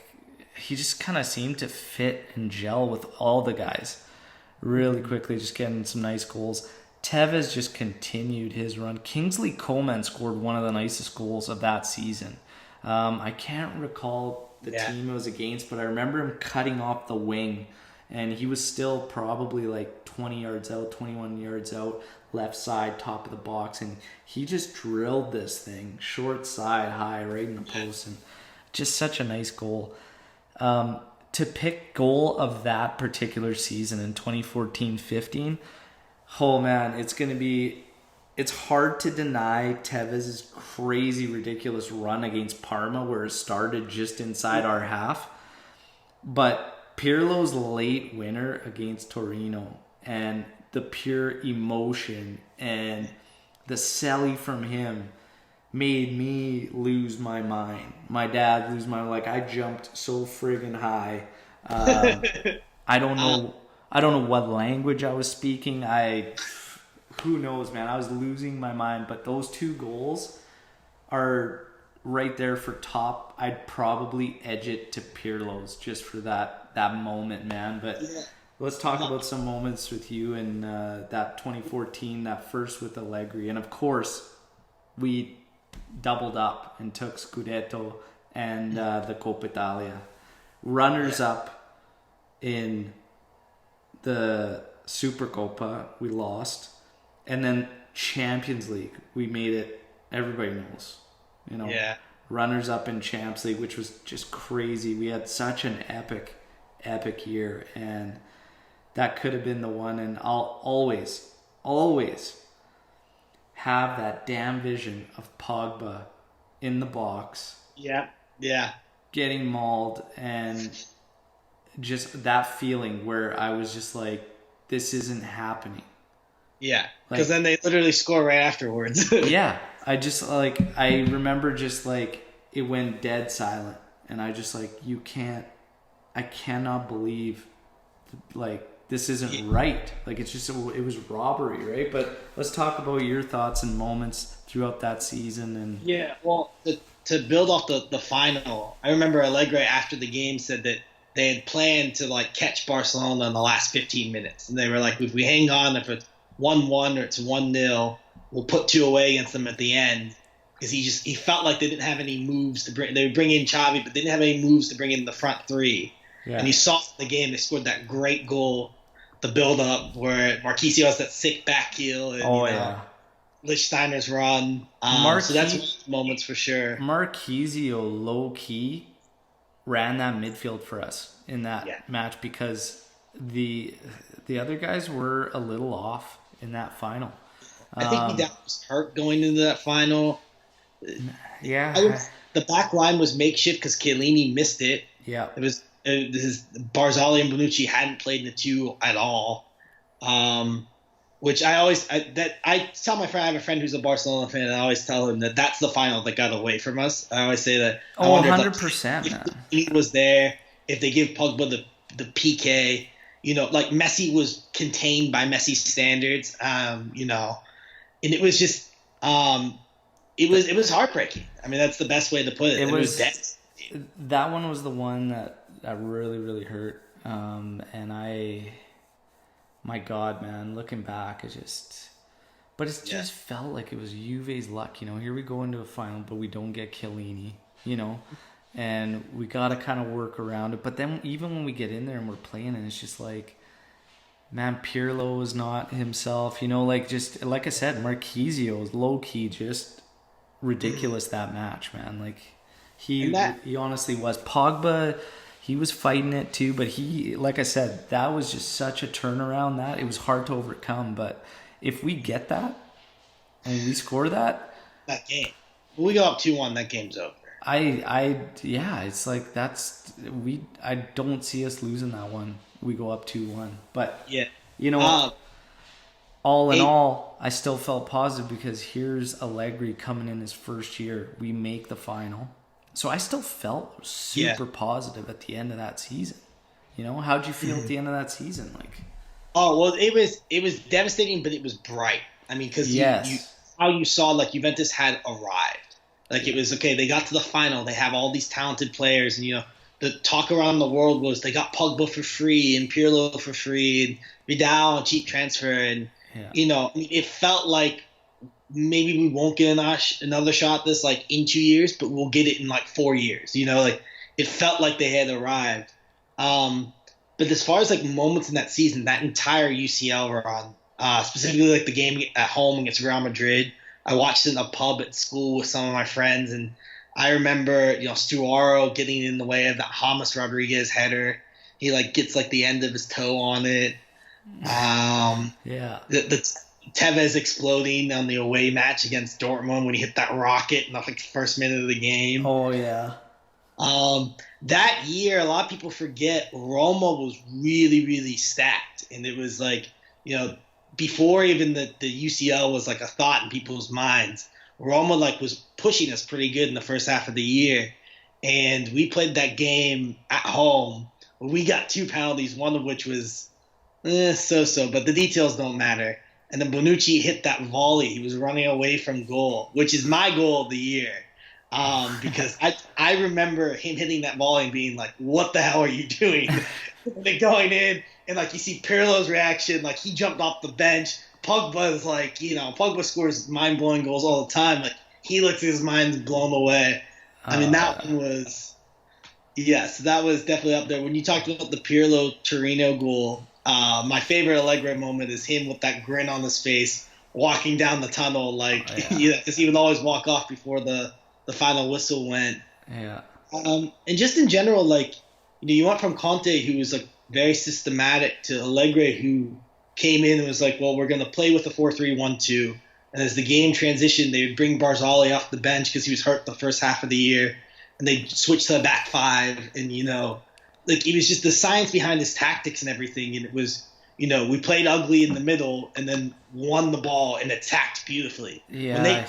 He just kind of seemed to fit and gel with all the guys really quickly, just getting some nice goals. Tevez just continued his run. Kingsley Coman scored one of the nicest goals of that season. I can't recall the team it was against, but I remember him cutting off the wing, and he was still probably 20 yards out, 21 yards out, left side, top of the box, and he just drilled this thing, short side, high, right in the post, and just such a nice goal. To pick goal of that particular season in 2014-15, oh man, it's hard to deny Tevez's crazy, ridiculous run against Parma where it started just inside our half. But Pirlo's late winner against Torino and the pure emotion and the celly from him made me lose my mind. My dad lose my mind. Like, I jumped so friggin' high. I don't know. I don't know what language I was speaking. Who knows, man? I was losing my mind. But those two goals are right there for top. I'd probably edge it to Pirlo's just for that moment, man. But let's talk about some moments with you in that 2014, that first with Allegri. And of course, we doubled up and took Scudetto and the Coppa Italia. Runners up in the Supercoppa, we lost. And then Champions League, we made it, everybody knows. You know, runners up in Champs League, which was just crazy. We had such an epic year, and that could have been the one. And I'll always have that damn vision of Pogba in the box. Yeah. Getting mauled, and just that feeling where I was just like, this isn't happening. Yeah, because then they literally score right afterwards. Yeah, I remember just like it went dead silent, and I just like, I cannot believe, like, this isn't right. Like, it was robbery, right? But let's talk about your thoughts and moments throughout that season. And well, to build off the final, I remember Allegri after the game said that they had planned to like catch Barcelona in the last 15 minutes, and they were like, if we hang on, if it's 1-1 or it's 1-0, we'll put 2 away against them at the end, because he felt like they didn't have any moves to bring. They would bring in Xavi, but they didn't have any moves to bring in the front three. Yeah. And you saw in the game they scored that great goal, the build up where Marquisio has that sick back heel, and Lichtsteiner's run. So that's one of the moments for sure. Marquisio low key ran that midfield for us in that match, because the other guys were a little off in that final. I think he was hurt going into that final. Yeah. The back line was makeshift because Chiellini missed it. Yeah. It was Barzagli and Bonucci hadn't played the two at all. Which I tell my friend, I have a friend who's a Barcelona fan, and I always tell him that that's the final that got away from us. I always say that. 100%. If he was there, if they give Pogba the PK, you know, like Messi was contained by Messi standards, you know, and it was just, it was heartbreaking. I mean, that's the best way to put it. It was devastating. That one was the one that really, really hurt. My God, man, looking back, it just felt like it was Juve's luck. You know, here we go into a final, but we don't get Chiellini, you know, and we got to kind of work around it. But then even when we get in there and we're playing, and it's just like, man, Pirlo is not himself, you know, like just, like I said, Marquisio is low-key just ridiculous that match, man. Like, he honestly was. Pogba, he was fighting it too, but he, like I said, that was just such a turnaround that it was hard to overcome. But if we get that and we score that game, when we go up 2-1, that game's over. It's like I don't see us losing that one. We go up 2-1, but you know, all in all, I still felt positive because here's Allegri coming in his first year. We make the final. So I still felt super positive at the end of that season. You know, how'd you feel at the end of that season? Like, oh well, it was devastating, but it was bright. I mean, because you saw like Juventus had arrived. Like, it was okay. They got to the final. They have all these talented players, and you know, the talk around the world was they got Pogba for free and Pirlo for free and Vidal a cheap transfer, and you know, it felt like maybe we won't get another shot this like in 2 years, but we'll get it in like 4 years. You know, like it felt like they had arrived. But as far as like moments in that season, that entire UCL run, specifically like the game at home against Real Madrid, I watched it in a pub at school with some of my friends, and I remember, you know, Stuaro getting in the way of that James Rodriguez header. He like gets like the end of his toe on it. The Tevez exploding on the away match against Dortmund when he hit that rocket in the first minute of the game. Oh yeah. that year, a lot of people forget Roma was really, really stacked. And it was like, before even the UCL was like a thought in people's minds, Roma like was pushing us pretty good in the first half of the year. And we played that game at home. We got 2 penalties, one of which was so-so, but the details don't matter. And then Bonucci hit that volley. He was running away from goal, which is my goal of the year. Because I remember him hitting that volley and being like, what the hell are you doing? And then going in, and like you see Pirlo's reaction, like he jumped off the bench. Pogba's like, Pogba scores mind-blowing goals all the time. Like he looks his mind's blown away. I mean, that one was, yes, that was definitely up there. When you talked about the Pirlo Torino goal, my favorite Allegri moment is him with that grin on his face, walking down the tunnel, like, because he would always walk off before the final whistle went. Yeah. And just in general, like, you went from Conte, who was like very systematic, to Allegri, who came in and was like, well, we're going to play with a 4-3-1-2. And as the game transitioned, they would bring Barzali off the bench because he was hurt the first half of the year. And they switched to a back five. And, like it was just the science behind his tactics and everything. And it was, we played ugly in the middle and then won the ball and attacked beautifully. Yeah.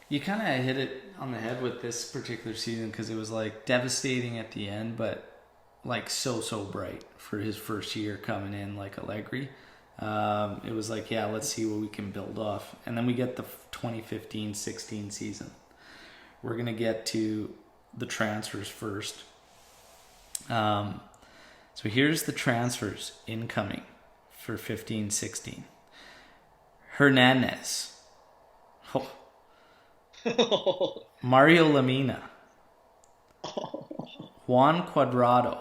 You kind of hit it on the head with this particular season because it was like devastating at the end, but like so bright for his first year coming in, like Allegri. It was like, yeah, let's see what we can build off. And then we get the 2015-16 season. We're going to get to the transfers first. So here's the transfers incoming for 15-16. Hernandez. Oh. Mario Lemina. Juan Cuadrado.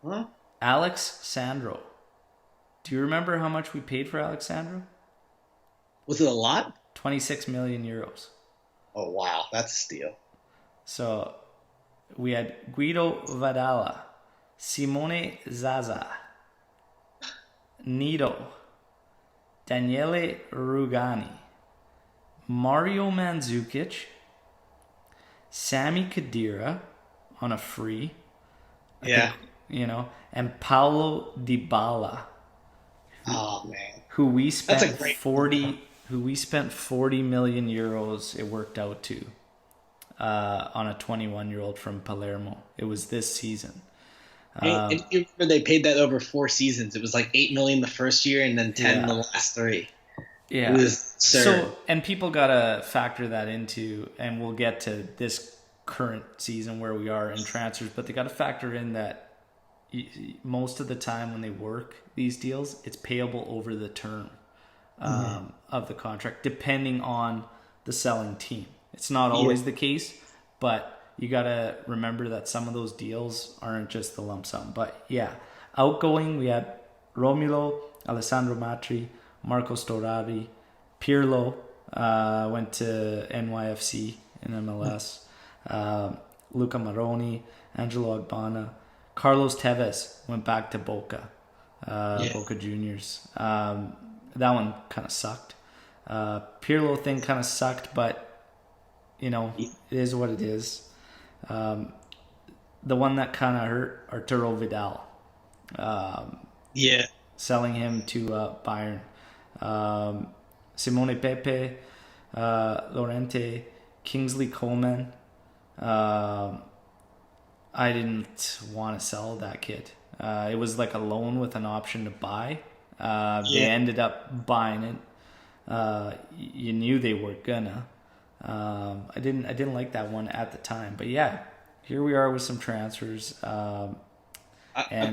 Huh? Alex Sandro. Do you remember how much we paid for Alex Sandro? Was it a lot? 26 million euros. Oh, wow. That's a steal. So we had Guido Vadala, Simone Zaza, Nido, Daniele Rugani, Mario Mandzukic, Sami Khedira on a free. Yeah. And Paulo Dybala. Oh man. Who we spent That's a great 40 million euros it worked out to on a 21-year-old from Palermo. It was this season. And you remember they paid that over 4 seasons. It was like 8 million the first year and then 10 the last 3. Yeah. It was absurd. So, and people gotta factor that into, and we'll get to this current season where we are in transfers, but they gotta factor in that most of the time when they work these deals, it's payable over the term of the contract, depending on the selling team. It's not always the case, but you got to remember that some of those deals aren't just the lump sum. But yeah, outgoing, we had Romulo, Alessandro Matri, Marco Storari, Pirlo went to NYFC in MLS, Luca Maroni, Angelo Agbana, Carlos Tevez went back to Boca, Boca Juniors. That one kind of sucked. Pirlo thing kind of sucked, but it is what it is. The one that kind of hurt, Arturo Vidal. Selling him to Bayern. Simone Pepe, Lorente, Kingsley Coleman. I didn't want to sell that kid. It was like a loan with an option to buy. They ended up buying it. You knew they were gonna. I didn't like that one at the time, but yeah, here we are with some transfers. I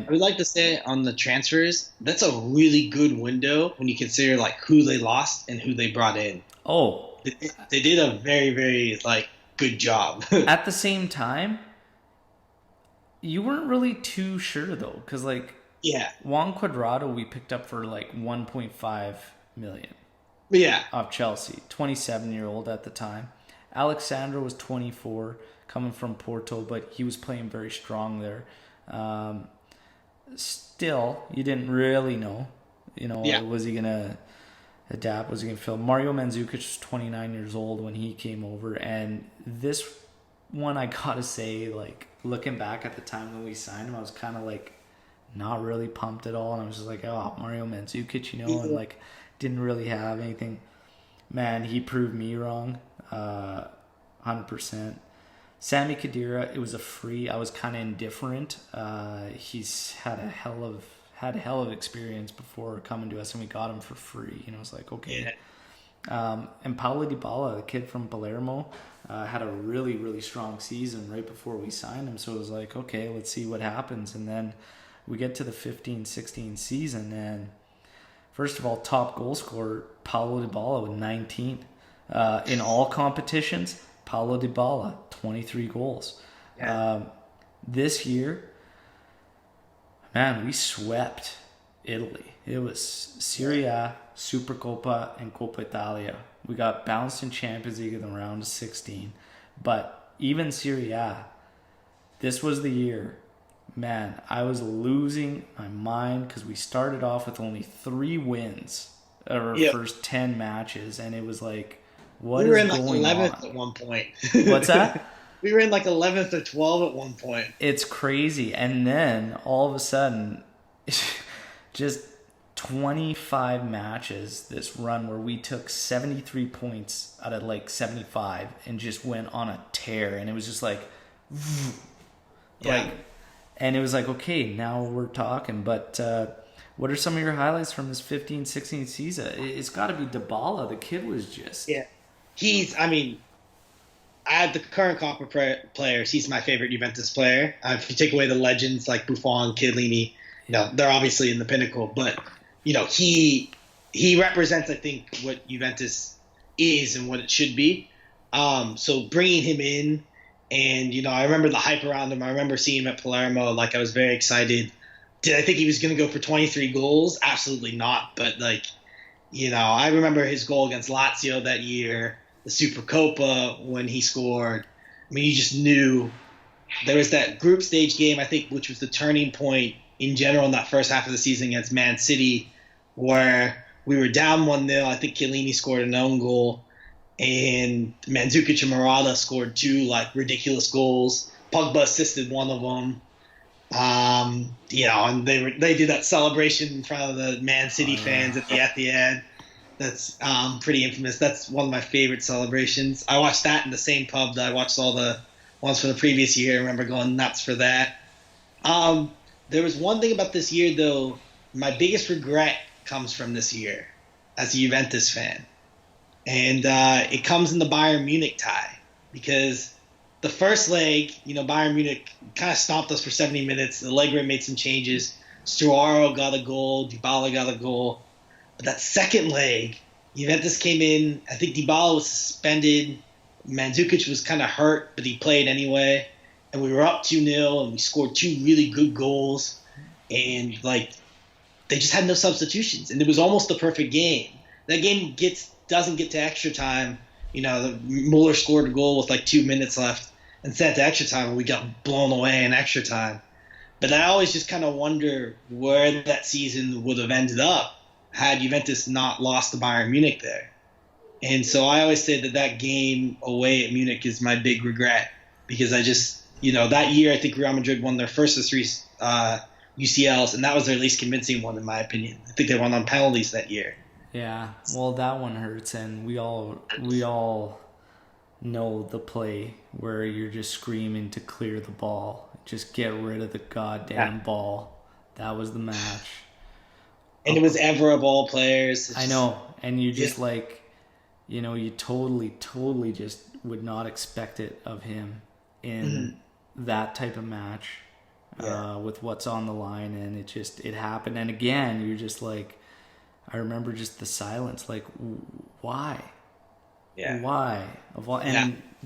would like to say on the transfers, that's a really good window when you consider like who they lost and who they brought in. Oh, they did a very, very good job. At the same time, you weren't really too sure though, because Juan Cuadrado we picked up for 1.5 million. Yeah. Of Chelsea, 27-year-old at the time. Alexandro was 24, coming from Porto, but he was playing very strong there. Still, you didn't really know. Was he gonna adapt? Was he gonna fill? Mario Mandzukic was 29 years old when he came over, and this one I gotta say, looking back at the time when we signed him, I was kind of like not really pumped at all, and I was just like, oh, Mario Mandzukic, and like didn't really have anything. Man, he proved me wrong, 100%. Sami Khedira, it was a free. I was kind of indifferent. He's had a hell of experience before coming to us, and we got him for free. It was like, okay. Yeah. And Paulo Dybala, the kid from Palermo, had a really, really strong season right before we signed him. So it was like, okay, let's see what happens. And then we get to the 15-16 season, and first of all, top goal scorer, Paulo Dybala with 19. In all competitions, Paulo Dybala, 23 goals. Yeah. This year, man, we swept Italy. It was Serie A, Supercoppa, and Coppa Italia. We got bounced in Champions League in the round of 16. But even Serie A, this was the year. Man, I was losing my mind because we started off with only 3 wins of our first 10 matches. And it was like, what is going on? We were in like 11th at one point. What's that? We were in like 11th or 12th at one point. It's crazy. And then all of a sudden, just 25 matches, this run where we took 73 points out of like 75 and just went on a tear. And it was just like, and it was like, okay, now we're talking. But what are some of your highlights from this 15-16 season? It's got to be Dybala. The kid was just... Yeah. At the current Coppa players, he's my favorite Juventus player. If you take away the legends like Buffon, Chiellini, they're obviously in the pinnacle. But, he represents, I think, what Juventus is and what it should be. So bringing him in, and, I remember the hype around him. I remember seeing him at Palermo. Like, I was very excited. Did I think he was going to go for 23 goals? Absolutely not. But, I remember his goal against Lazio that year, the Supercoppa when he scored. I mean, you just knew there was that group stage game, I think, which was the turning point in general in that first half of the season against Man City, where we were down 1-0. I think Chiellini scored an own goal, and Mandzukic and Morata scored 2 ridiculous goals. Pogba assisted one of them. And they did that celebration in front of the Man City fans at the Etihad. That's pretty infamous. That's one of my favorite celebrations. I watched that in the same pub that I watched all the ones from the previous year. I remember going nuts for that. There was one thing about this year, though. My biggest regret comes from this year as a Juventus fan. And it comes in the Bayern Munich tie. Because the first leg, Bayern Munich kind of stomped us for 70 minutes. Allegri made some changes. Struaro got a goal. Dybala got a goal. But that second leg, Juventus came in. I think Dybala was suspended. Mandzukic was kind of hurt, but he played anyway. And we were up 2-0, and we scored 2 really good goals. And, they just had no substitutions. And it was almost the perfect game. That game doesn't get to extra time. Muller scored a goal with 2 minutes left and sent to extra time, and we got blown away in extra time. But I always just kind of wonder where that season would have ended up had Juventus not lost to Bayern Munich there. And so I always say that game away at Munich is my big regret, because I just, that year I think Real Madrid won their first of 3 UCLs, and that was their least convincing one in my opinion. I think they won on penalties that year. Yeah, well, that one hurts, and we all know the play where you're just screaming to clear the ball. Just get rid of the goddamn ball. That was the match. And it was ever of all players. I know, and you just you totally just would not expect it of him in that type of match with what's on the line, and it happened. And again, you're just like, I remember just the silence, why? Yeah. Why?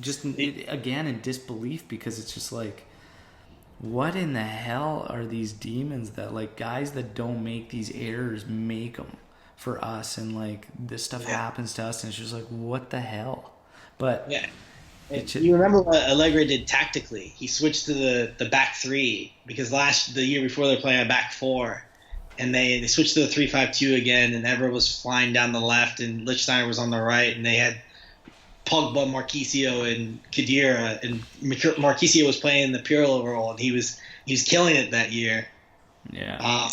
Just again in disbelief, because it's just like, what in the hell are these demons that guys that don't make these errors make them for us, and this stuff happens to us, and it's just like, what the hell? But you remember what Allegri did tactically? He switched to the back 3, because the year before they were playing a back 4. And they switched to the 3-5-2 again, and Evra was flying down the left, and Lichtsteiner was on the right, and they had Pogba, Marquisio, and Khedira, and Marquisio was playing the Pirlo role, and he was killing it that year. Yeah.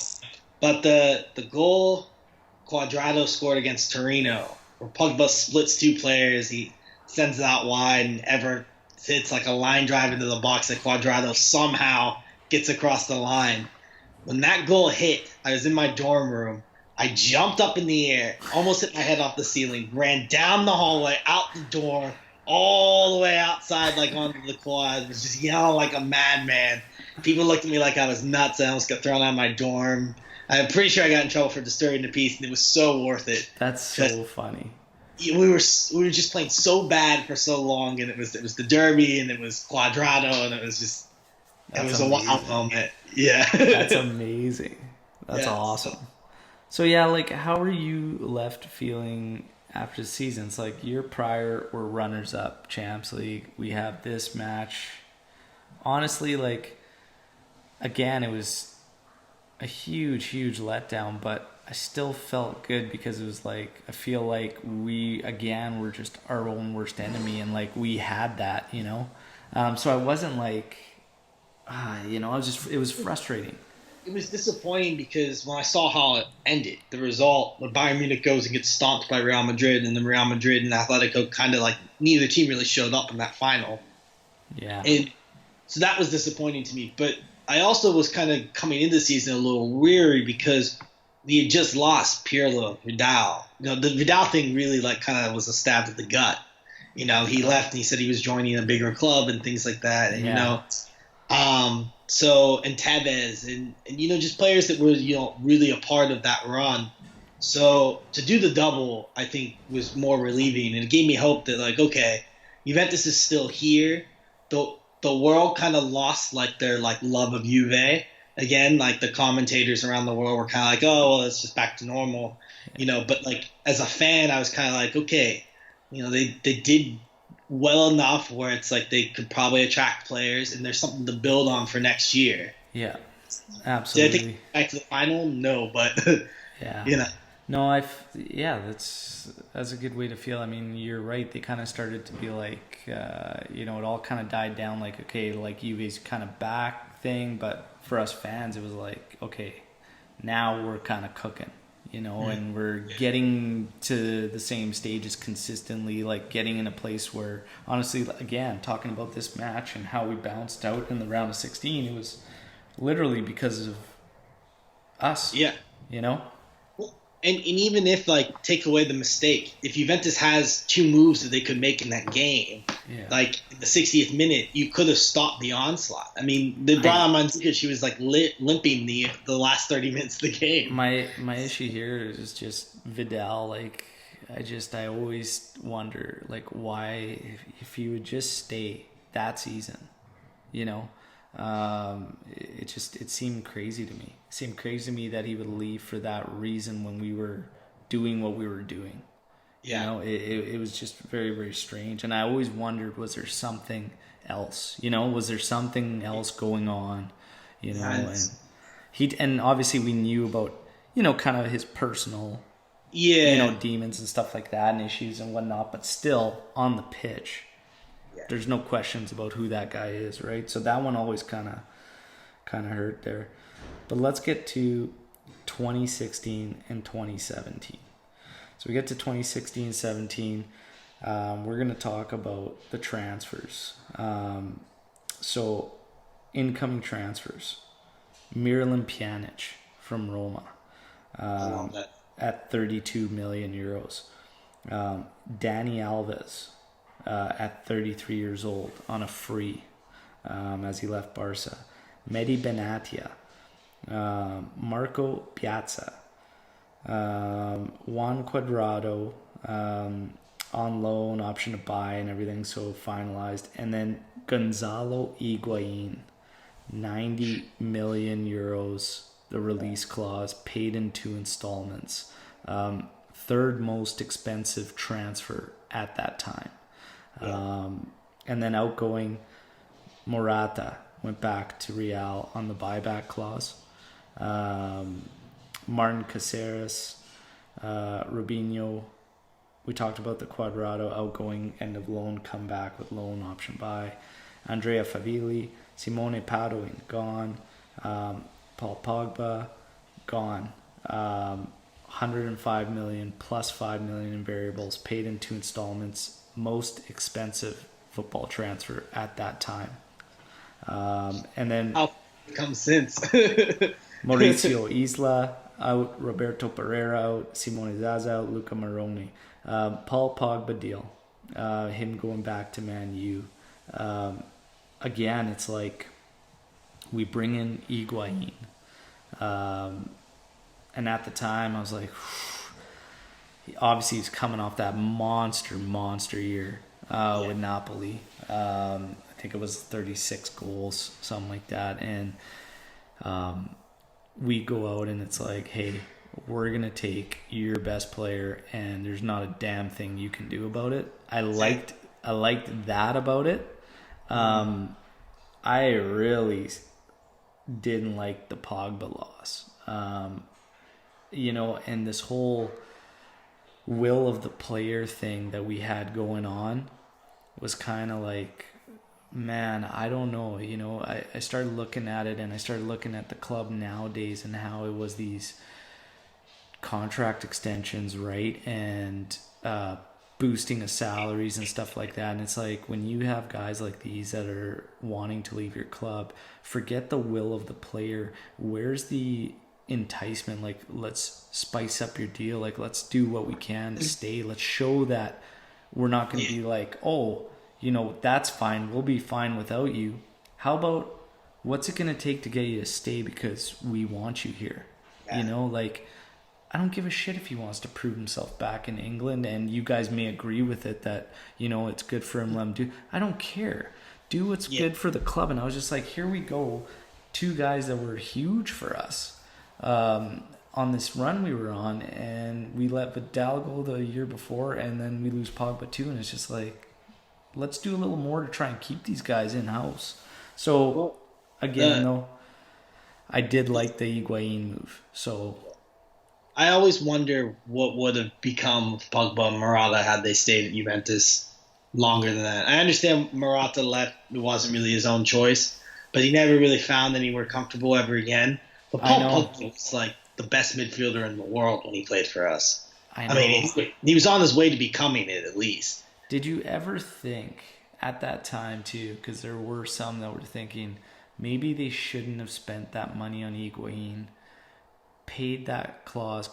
But the goal Quadrado scored against Torino, where Pogba splits two players, he sends it out wide, and Ever hits like a line drive into the box that Quadrado somehow gets across the line. When that goal hit, I was in my dorm room. I jumped up in the air, almost hit my head off the ceiling, ran down the hallway, out the door, all the way outside, like onto the quad, was just yelling like a madman. People looked at me like I was nuts. I almost got thrown out of my dorm. I'm pretty sure I got in trouble for disturbing the peace, and it was so worth it. That's so funny. We were just playing so bad for so long, and it was the derby, and it was Quadrado, and it was a wild moment. Yeah, that's amazing. That's awesome. So yeah, like, how are you left feeling after the season? It's like year prior, we're runners up, Champs League. We have this match. Honestly, like, again, it was a huge letdown, but I still felt good because it was like, I feel like we, again, were just our own worst enemy, and like we had that, you know? So I wasn't like, you know, it was frustrating. It was disappointing because when I saw how it ended, the result, when Bayern Munich goes and gets stomped by Real Madrid, and then Real Madrid and Atletico kind of like, neither team really showed up in that final. Yeah. And so that was disappointing to me. But I also was kind of coming into the season a little weary because we had just lost Pirlo, Vidal. You know, the Vidal thing really like kind of was a stab to the gut. You know, he left and he said he was joining a bigger club and things like that. And, you know, so, and Tevez and, you know, just players that were, you know, really a part of that run. So to do the double, I think was more relieving, and it gave me hope that like, okay, Juventus is still here. The world kind of lost like their like love of Juve again. Like the commentators around the world were kind of like, oh, well, it's just back to normal, you know. But like as a fan, I was kind of like, okay, you know, they did well enough where it's like they could probably attract players, and there's something to build on for next year. Yeah, absolutely. Did I think back to the final? No, but yeah, you know. No, that's a good way to feel. I mean, you're right. They kind of started to be like, you know, it all kind of died down. Like, okay, like Juve's kind of back thing, but for us fans, it was like, okay, now we're kind of cooking, you know, and we're getting to the same stages consistently, like getting in a place where, honestly, again, talking about this match and how we bounced out in the round of 16, it was literally because of us. Yeah. You know? And even if, like, take away the mistake, if Juventus has two moves that they could make in that game, like, in the 60th minute, you could have stopped the onslaught. I mean, they brought on Manzukic, she was, like, limping the last 30 minutes of the game. My issue here is just Vidal. Like, I always wonder, like, why, if he would just stay that season, you know? It seemed crazy to me. It seemed crazy to me that he would leave for that reason when we were doing what we were doing. Yeah. You know, it was just very, very strange. And I always wondered, was there something else? You know, was there something else going on? You know, and obviously we knew about, you know, kind of his personal, you know, demons and stuff like that and issues and whatnot, but still on the pitch, there's no questions about who that guy is, right? So that one always kind of hurt there. But let's get to 2016 and 2017. So we get to 2016-17. We're going to talk about the transfers. So incoming transfers. Miralem Pjanic from Roma at 32 million euros. Dani Alves at 33 years old on a free as he left Barca. Mehdi Benatia, Marco Piazza, Juan Cuadrado on loan, option to buy and everything, so finalized. And then Gonzalo Higuain, 90 million euros, the release clause, paid in 2 installments. Third most expensive transfer at that time. And then outgoing Morata went back to Real on the buyback clause. Martin Caceres, Robinho, We talked about the Quadrado outgoing end of loan comeback with loan option buy. Andrea Favilli, Simone Padoin, gone. Paul Pogba, gone. 105 million plus 5 million in variables, paid in 2 installments. Most expensive football transfer at that time. And then how come since Mauricio Isla out, Roberto Pereira out, Simone Zaza out, Luca Maroni. Paul Pogba deal, him going back to Man U. Again, it's like we bring in Higuain. And at the time, I was like, obviously he's coming off that monster year with Napoli. I think it was 36 goals, something like that. And we go out and it's like, hey, we're going to take your best player and there's not a damn thing you can do about it. I liked that about it. I really didn't like the Pogba loss. And this whole will of the player thing that we had going on was kind of like, man, I don't know. I started looking at it and I started looking at the club nowadays and how it was these contract extensions, right? And boosting of salaries and stuff like that. And it's like, when you have guys like these that are wanting to leave your club, forget the will of the player. Where's the enticement? Like, let's spice up your deal. Like, let's do what we can to stay. Let's show that we're not going to be like, oh, that's fine. We'll be fine without you. How about, what's it going to take to get you to stay because we want you here? I don't give a shit if he wants to prove himself back in England, and you guys may agree with it that, it's good for him. Let him do. I don't care. Do what's good for the club. And I was just like, here we go. 2 guys that were huge for us on this run we were on, and we let Vidal go the year before, and then we lose Pogba too, and it's just like, let's do a little more to try and keep these guys in-house. So, again, though, I did like the Higuain move. So I always wonder what would have become of Pogba and Morata had they stayed at Juventus longer than that. I understand Morata left. It wasn't really his own choice, but he never really found anywhere comfortable ever again. But Pogba was like the best midfielder in the world when he played for us. I mean, he was on his way to becoming it, at least. Did you ever think at that time, too, because there were some that were thinking maybe they shouldn't have spent that money on Higuain, paid that clause,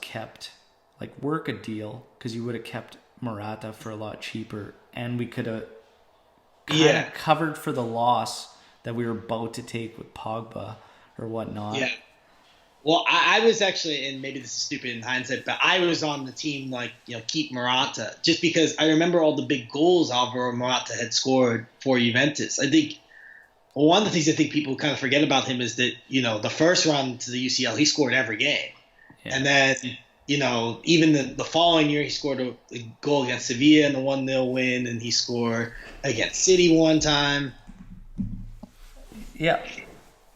work a deal, because you would have kept Morata for a lot cheaper, and we could have kind of covered for the loss that we were about to take with Pogba or whatnot. Yeah. Well, I was actually, and maybe this is stupid in hindsight, but I was on the team, keep Morata, just because I remember all the big goals Alvaro Morata had scored for Juventus. I think one of the things I think people kind of forget about him is that, the first run to the UCL, he scored every game. Yeah. And then, even the following year, he scored a goal against Sevilla in the 1-0 win, and he scored against City one time. Yeah.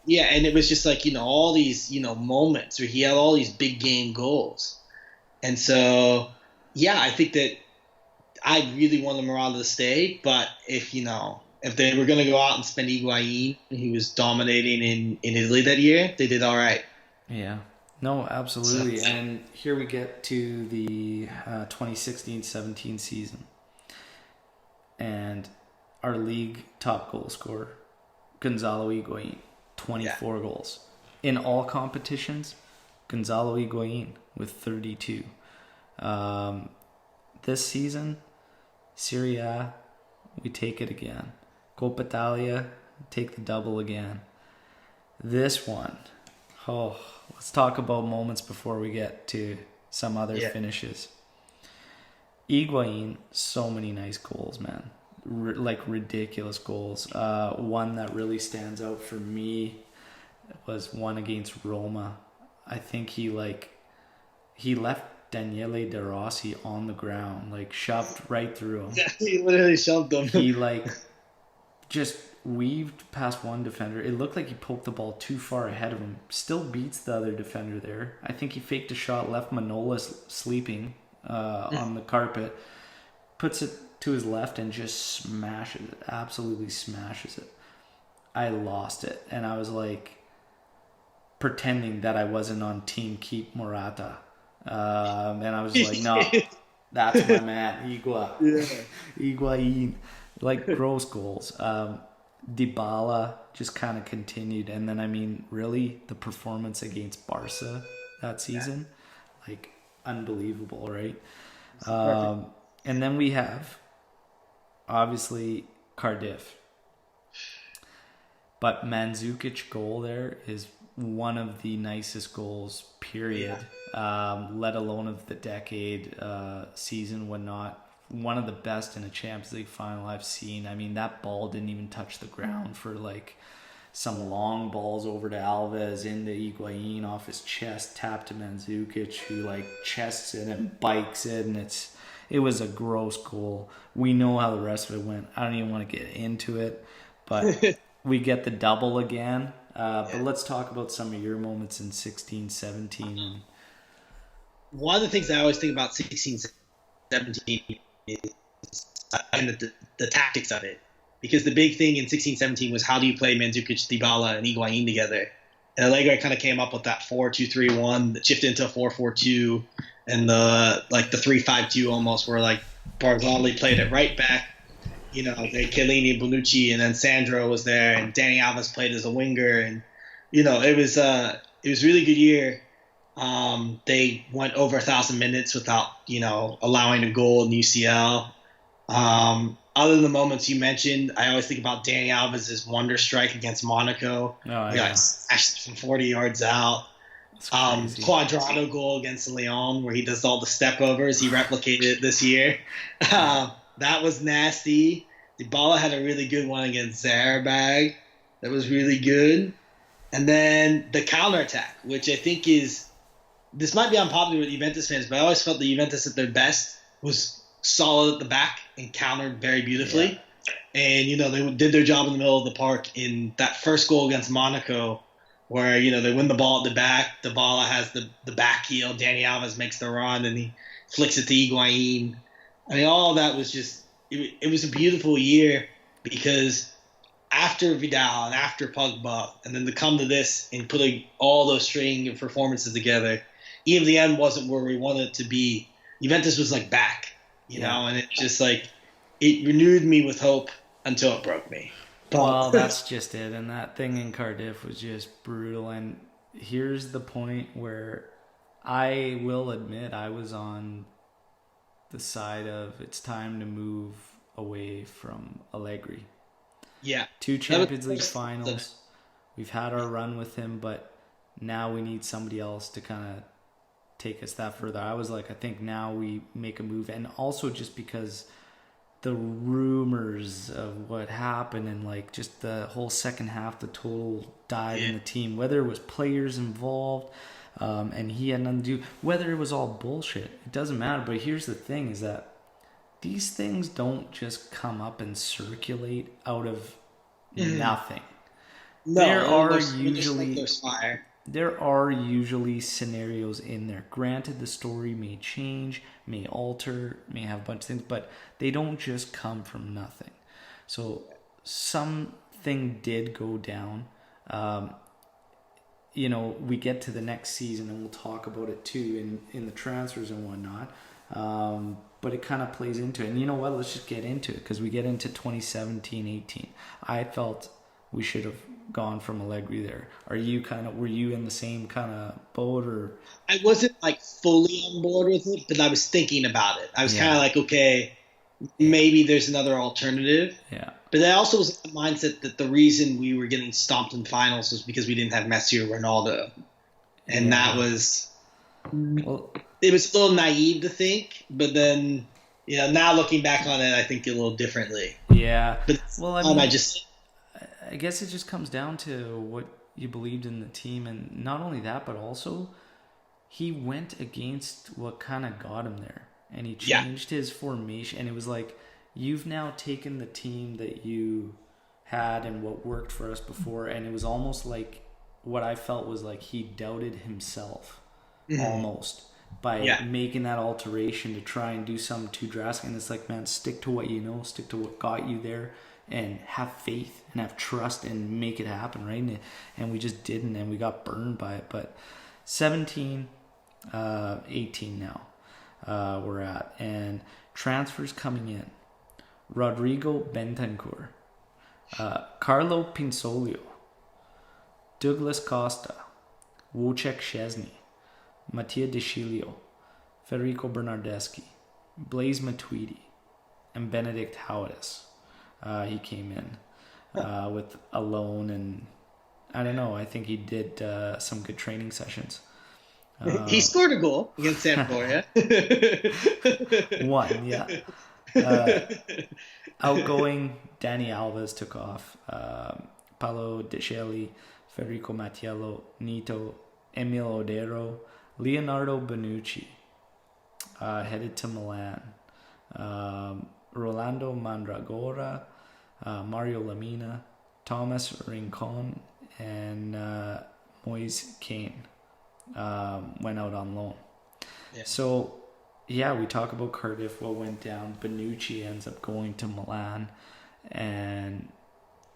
Yeah, and it was just like, all these, moments where he had all these big game goals. And so, I think that I really wanted Morata to stay, but if they were going to go out and spend Higuain, he was dominating in Italy that year, they did all right. Yeah. No, absolutely. And here we get to the 2016-17 season. And our league top goal scorer, Gonzalo Higuain, 24 goals. In all competitions, Gonzalo Higuain with 32. This season, Serie A, we take it again. Coppa Italia, take the double again. This one, let's talk about moments before we get to some other finishes. Higuain, so many nice goals, man. Ridiculous goals. One that really stands out for me was one against Roma. I think he left Daniele De Rossi on the ground, shoved right through him. Yeah, he literally shoved him. He just weaved past one defender. It looked like he poked the ball too far ahead of him. Still beats the other defender there. I think he faked a shot, left Manolas sleeping on the carpet. puts it to his left and just smashes it, absolutely smashes it. I lost it, and I was like pretending that I wasn't on team keep Morata. And I was like, no, that's my man, Higuain. Like, gross goals. Dybala just kind of continued. And then, I mean, really, the performance against Barca that season, like, unbelievable, right? And then we have, obviously, Cardiff. But Mandzukic goal there is one of the nicest goals, period. Let alone of the decade, season, whatnot. One of the best in a Champions League final I've seen. I mean, that ball didn't even touch the ground for like some long balls over to Alves, into Higuain off his chest, tapped to Mandzukic, who like chests it and bikes it, and it was a gross goal. We know how the rest of it went. I don't even want to get into it, but we get the double again. But let's talk about some of your moments in 16-17. One of the things I always think about 16-17 is the tactics of it. Because the big thing in 16-17 was, how do you play Mandzukic, Dybala, and Higuain together? And Allegri kind of came up with that 4-2-3-1 that shifted into a 4-4-2, and the 3-5-2 almost, where like Barzagli played it right back. You know, they Chiellini, Bonucci, and then Sandro was there, and Dani Alves played as a winger, and you know, it was a really good year. They went over 1,000 minutes without, you know, allowing a goal in UCL. Other than the moments you mentioned, I always think about Dani Alves' wonder strike against Monaco. He got smashed from 40 yards out. Quadrado goal against Lyon, where he does all the step overs. He replicated it this year. That was nasty. Dybala had a really good one against Zarabag. That was really good. And then the counterattack, which I think this might be unpopular with Juventus fans, but I always felt that Juventus at their best was solid at the back and countered very beautifully. Yeah. And, you know, they did their job in the middle of the park in that first goal against Monaco, where, you know, they win the ball at the back. Dybala has the back heel. Dani Alves makes the run, and he flicks it to Higuain. I mean, all of that was just it was a beautiful year, because after Vidal and after Pogba, and then to come to this and putting all those string of performances together, even the end wasn't where we wanted it to be. Juventus was like back, you know, and it just like it renewed me with hope until it broke me. Well, that's just it. And that thing in Cardiff was just brutal. And here's the point where I will admit I was on the side of it's time to move away from Allegri. Yeah. 2 Champions League finals. We've had our run with him, but now we need somebody else to kind of take us that further. I was like, I think now we make a move. And also just because the rumors of what happened and like just the whole second half, the total dive in the team, whether it was players involved and he had nothing to do, whether it was all bullshit, it doesn't matter. But here's the thing is that these things don't just come up and circulate out of nothing. No, there are usually scenarios in there. Granted, the story may change, may alter, may have a bunch of things, but they don't just come from nothing. So something did go down. You know, we get to the next season and we'll talk about it too in the transfers and whatnot. But it kind of plays into it. And you know what? Let's just get into it, because we get into 2017-18. I felt we should have gone from Allegri there. Were you in the same kind of boat, or? I wasn't like fully on board with it, but I was thinking about it. I was kind of like, okay, maybe there's another alternative. Yeah. But I also was in the mindset that the reason we were getting stomped in finals was because we didn't have Messi or Ronaldo. And that was... Well, it was a little naive to think, but then, you know, now looking back on it, I think a little differently. Yeah. But well, I guess it just comes down to what you believed in the team, and not only that, but also he went against what kind of got him there, and he changed his formation, and it was like, you've now taken the team that you had and what worked for us before, and it was almost like what I felt was like he doubted himself, almost. by making that alteration to try and do something too drastic. And it's like, man, stick to what you know, stick to what got you there, and have faith and have trust and make it happen, right? And we just didn't, and we got burned by it. But 17, 18 now we're at, and transfers coming in: Rodrigo Bentancur, Carlo Pinsolio, Douglas Costa, Wojciech Szczesny, Mattia De Chilio, Federico Bernardeschi, Blaise Matuidi, and Benedict Howardis. He came in with a loan, and I don't know, I think he did some good training sessions. He scored a goal against Sampdoria. One, yeah. Outgoing Danny Alves took off. Paolo Deschelli, Federico Mattiello, Nito, Emil Odero, Leonardo Bonucci headed to Milan. Rolando Mandragora, Mario Lamina, Thomas Rincon, and Moise Kean went out on loan. Yeah. So, yeah, we talk about Cardiff, what went down. Bonucci ends up going to Milan. And,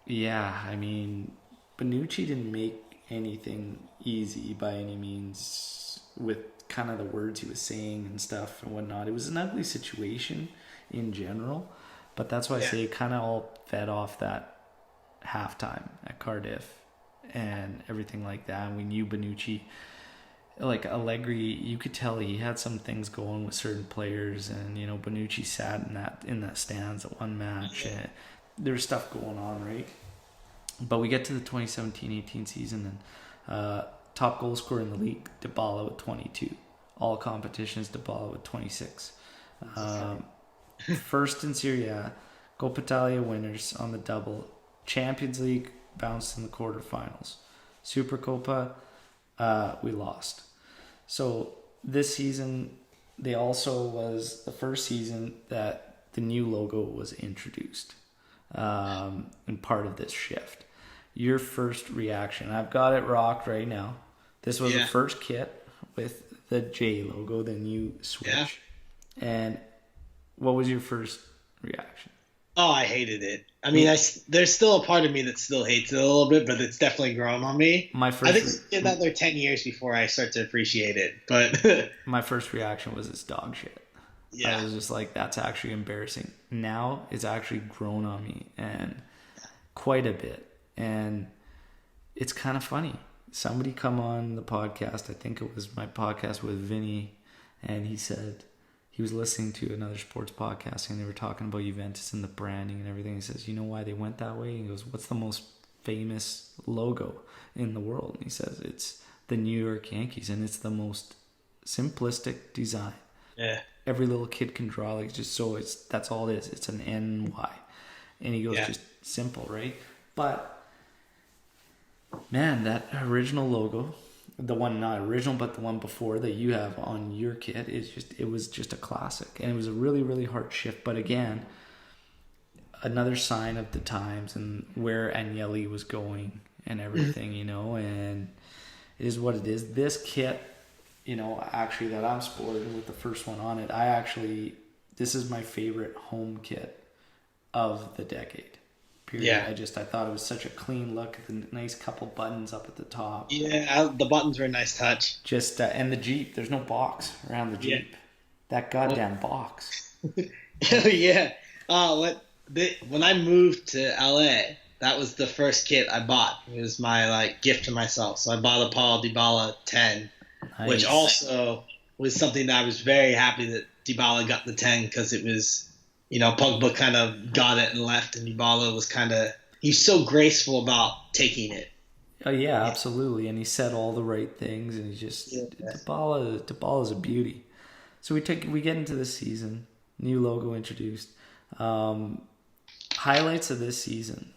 yeah, I mean, Bonucci didn't make anything easy by any means with kind of the words he was saying and stuff and whatnot. It was an ugly situation in general, but that's why I say it kind of all fed off that halftime at Cardiff and everything like that. And we knew Bonucci, like Allegri, you could tell he had some things going with certain players, and you know, Bonucci sat in that stands at one match. And there was stuff going on, right? But we get to the 2017-18 season, and top goal scorer in the league, Dybala with 22. All competitions, Dybala with 26. First in Serie A, Coppa Italia winners on the double. Champions League bounced in the quarterfinals. Supercoppa, we lost. So this season, they also was the first season that the new logo was introduced, and part of this shift. Your first reaction? I've got it rocked right now. This was the first kit with the J logo, the new switch. Yeah. And what was your first reaction? Oh, I hated it. I mean, there's still a part of me that still hates it a little bit, but it's definitely grown on me. I think it's another 10 years before I start to appreciate it. But my first reaction was it's dog shit. Yeah. I was just like, that's actually embarrassing. Now it's actually grown on me, and quite a bit. And it's kind of funny. Somebody come on the podcast, I think it was my podcast with Vinny, and he said he was listening to another sports podcast, and they were talking about Juventus and the branding and everything. He says, you know why they went that way? He goes, what's the most famous logo in the world? And he says, it's the New York Yankees, and it's the most simplistic design. Yeah. Every little kid can draw, like, just so that's all it is. It's an NY. And he goes, just simple, right? But man, that original logo, the one not original but the one before that you have on your kit, it was just a classic, and it was a really, really hard shift. But again, another sign of the times and where Agnelli was going and everything, you know. And it is what it is. This kit, you know, actually that I'm sporting with the first one on it, this is my favorite home kit of the decade. Period. Yeah. I thought it was such a clean look. The nice couple buttons up at the top. Yeah, the buttons were a nice touch. Just and the Jeep. There's no box around the Jeep. Yeah. That goddamn box. Yeah. When I moved to LA, that was the first kit I bought. It was my gift to myself. So I bought a Paul Dybala 10, which also was something that I was very happy that Dybala got the 10, because it was. You know, Pogba kind of got it and left, and Dybala was he's so graceful about taking it. Oh yeah, absolutely. And he said all the right things, and he just Dybala is a beauty. So we get into the season, new logo introduced. Highlights of this season.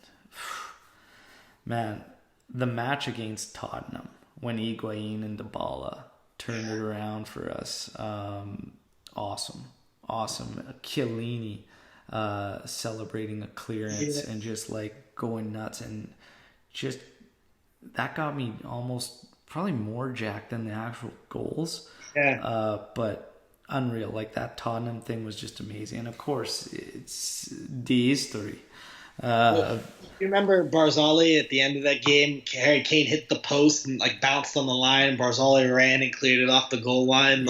Man, the match against Tottenham when Higuain and Dybala turned it around for us. Awesome. Chiellini celebrating a clearance and just going nuts, and just that got me almost probably more jacked than the actual goals. Yeah. But unreal. Like that Tottenham thing was just amazing. And of course, it's the history. You remember Barzali at the end of that game? Harry Kane hit the post and like bounced on the line. Barzali ran and cleared it off the goal line.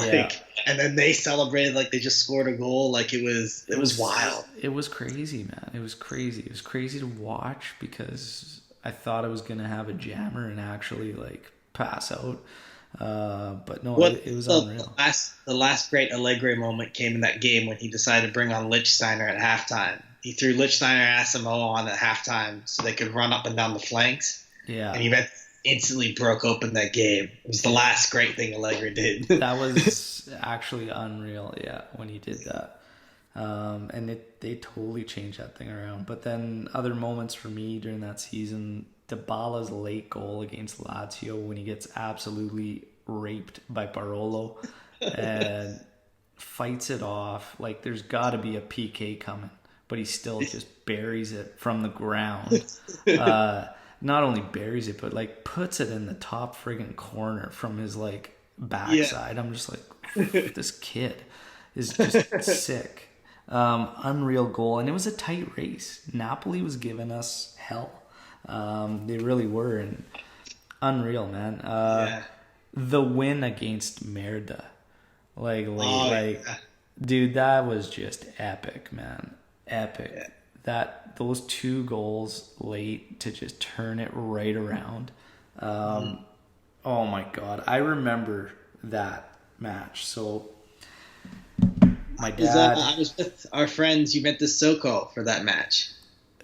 And then they celebrated like they just scored a goal. Like it was wild. It was crazy, man. It was crazy. It was crazy to watch because I thought I was gonna have a jammer and actually like pass out. But no, it was unreal. The last great Allegri moment came in that game when he decided to bring on Lichtsteiner at halftime. He threw Lichtsteiner and Asamoah on at halftime so they could run up and down the flanks. Yeah. And he instantly broke open that game. It was the last great thing Allegri did. That was actually unreal, yeah, when he did that. And they totally changed that thing around. But then other moments for me during that season, Dybala's late goal against Lazio when he gets absolutely raped by Barolo and fights it off. Like there's got to be a PK coming, but he still just buries it from the ground. Not only buries it, but like puts it in the top friggin' corner from his like backside. Yeah. I'm just like, this kid is just sick. Unreal goal, and it was a tight race. Napoli was giving us hell. They really were, and unreal, man. The win against Merda, dude, that was just epic, man. Epic. Yeah. Those 2 goals late to just turn it right around. Oh my God, I remember that match. So my dad. I was with our friends. You met the Soko for that match,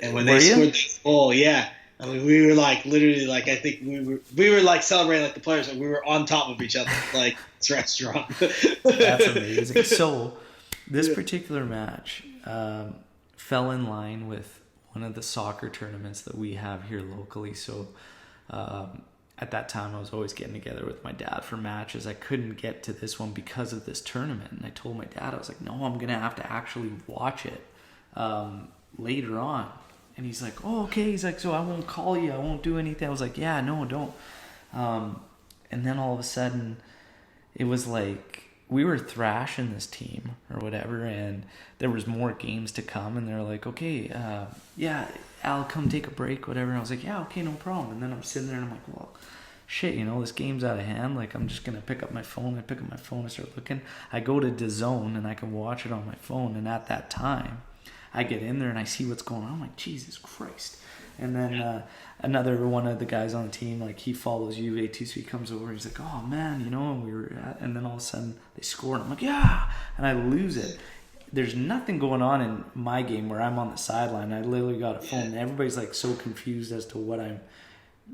and when they scored this goal, yeah. I mean, we were like literally like I think we were like celebrating like the players, and we were on top of each other like this restaurant. That's amazing. So this particular match fell in line with one of the soccer tournaments that we have here locally. So at that time, I was always getting together with my dad for matches. I couldn't get to this one because of this tournament, and I told my dad, I was like, "No, I'm gonna have to actually watch it later on." And he's like, "Oh, okay." He's like, "So I won't call you. I won't do anything." I was like, "Yeah, no, don't." And then all of a sudden, it was like we were thrashing this team or whatever, and there was more games to come. And they're like, "Okay, yeah, I'll come take a break, whatever." And I was like, "Yeah, okay, no problem." And then I'm sitting there and I'm like, "Well, shit, this game's out of hand. Like, I'm just gonna pick up my phone." I pick up my phone and start looking. I go to DAZN and I can watch it on my phone. And at that time, I get in there and I see what's going on. I'm like, Jesus Christ. And then another one of the guys on the team, like he follows Juve too, so he comes over and he's like, "Oh man, and we were and then all of a sudden they score and I'm like, "Yeah," and I lose it. There's nothing going on in my game where I'm on the sideline. I literally got a phone and everybody's like so confused as to what I'm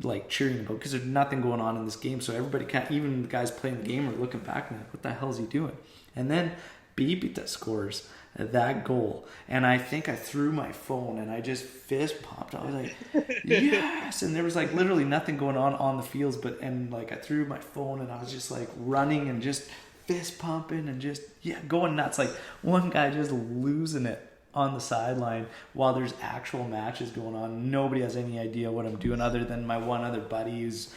like cheering about because there's nothing going on in this game. So everybody can't, even the guys playing the game are looking back and like, what the hell is he doing? And then Bibita scores that goal, and I think I threw my phone and I just fist pumped. I was like, yes! And there was like literally nothing going on the fields, and like I threw my phone and I was just like running and just fist pumping and just going nuts. Like one guy just losing it on the sideline while there's actual matches going on. Nobody has any idea what I'm doing other than my one other buddy who's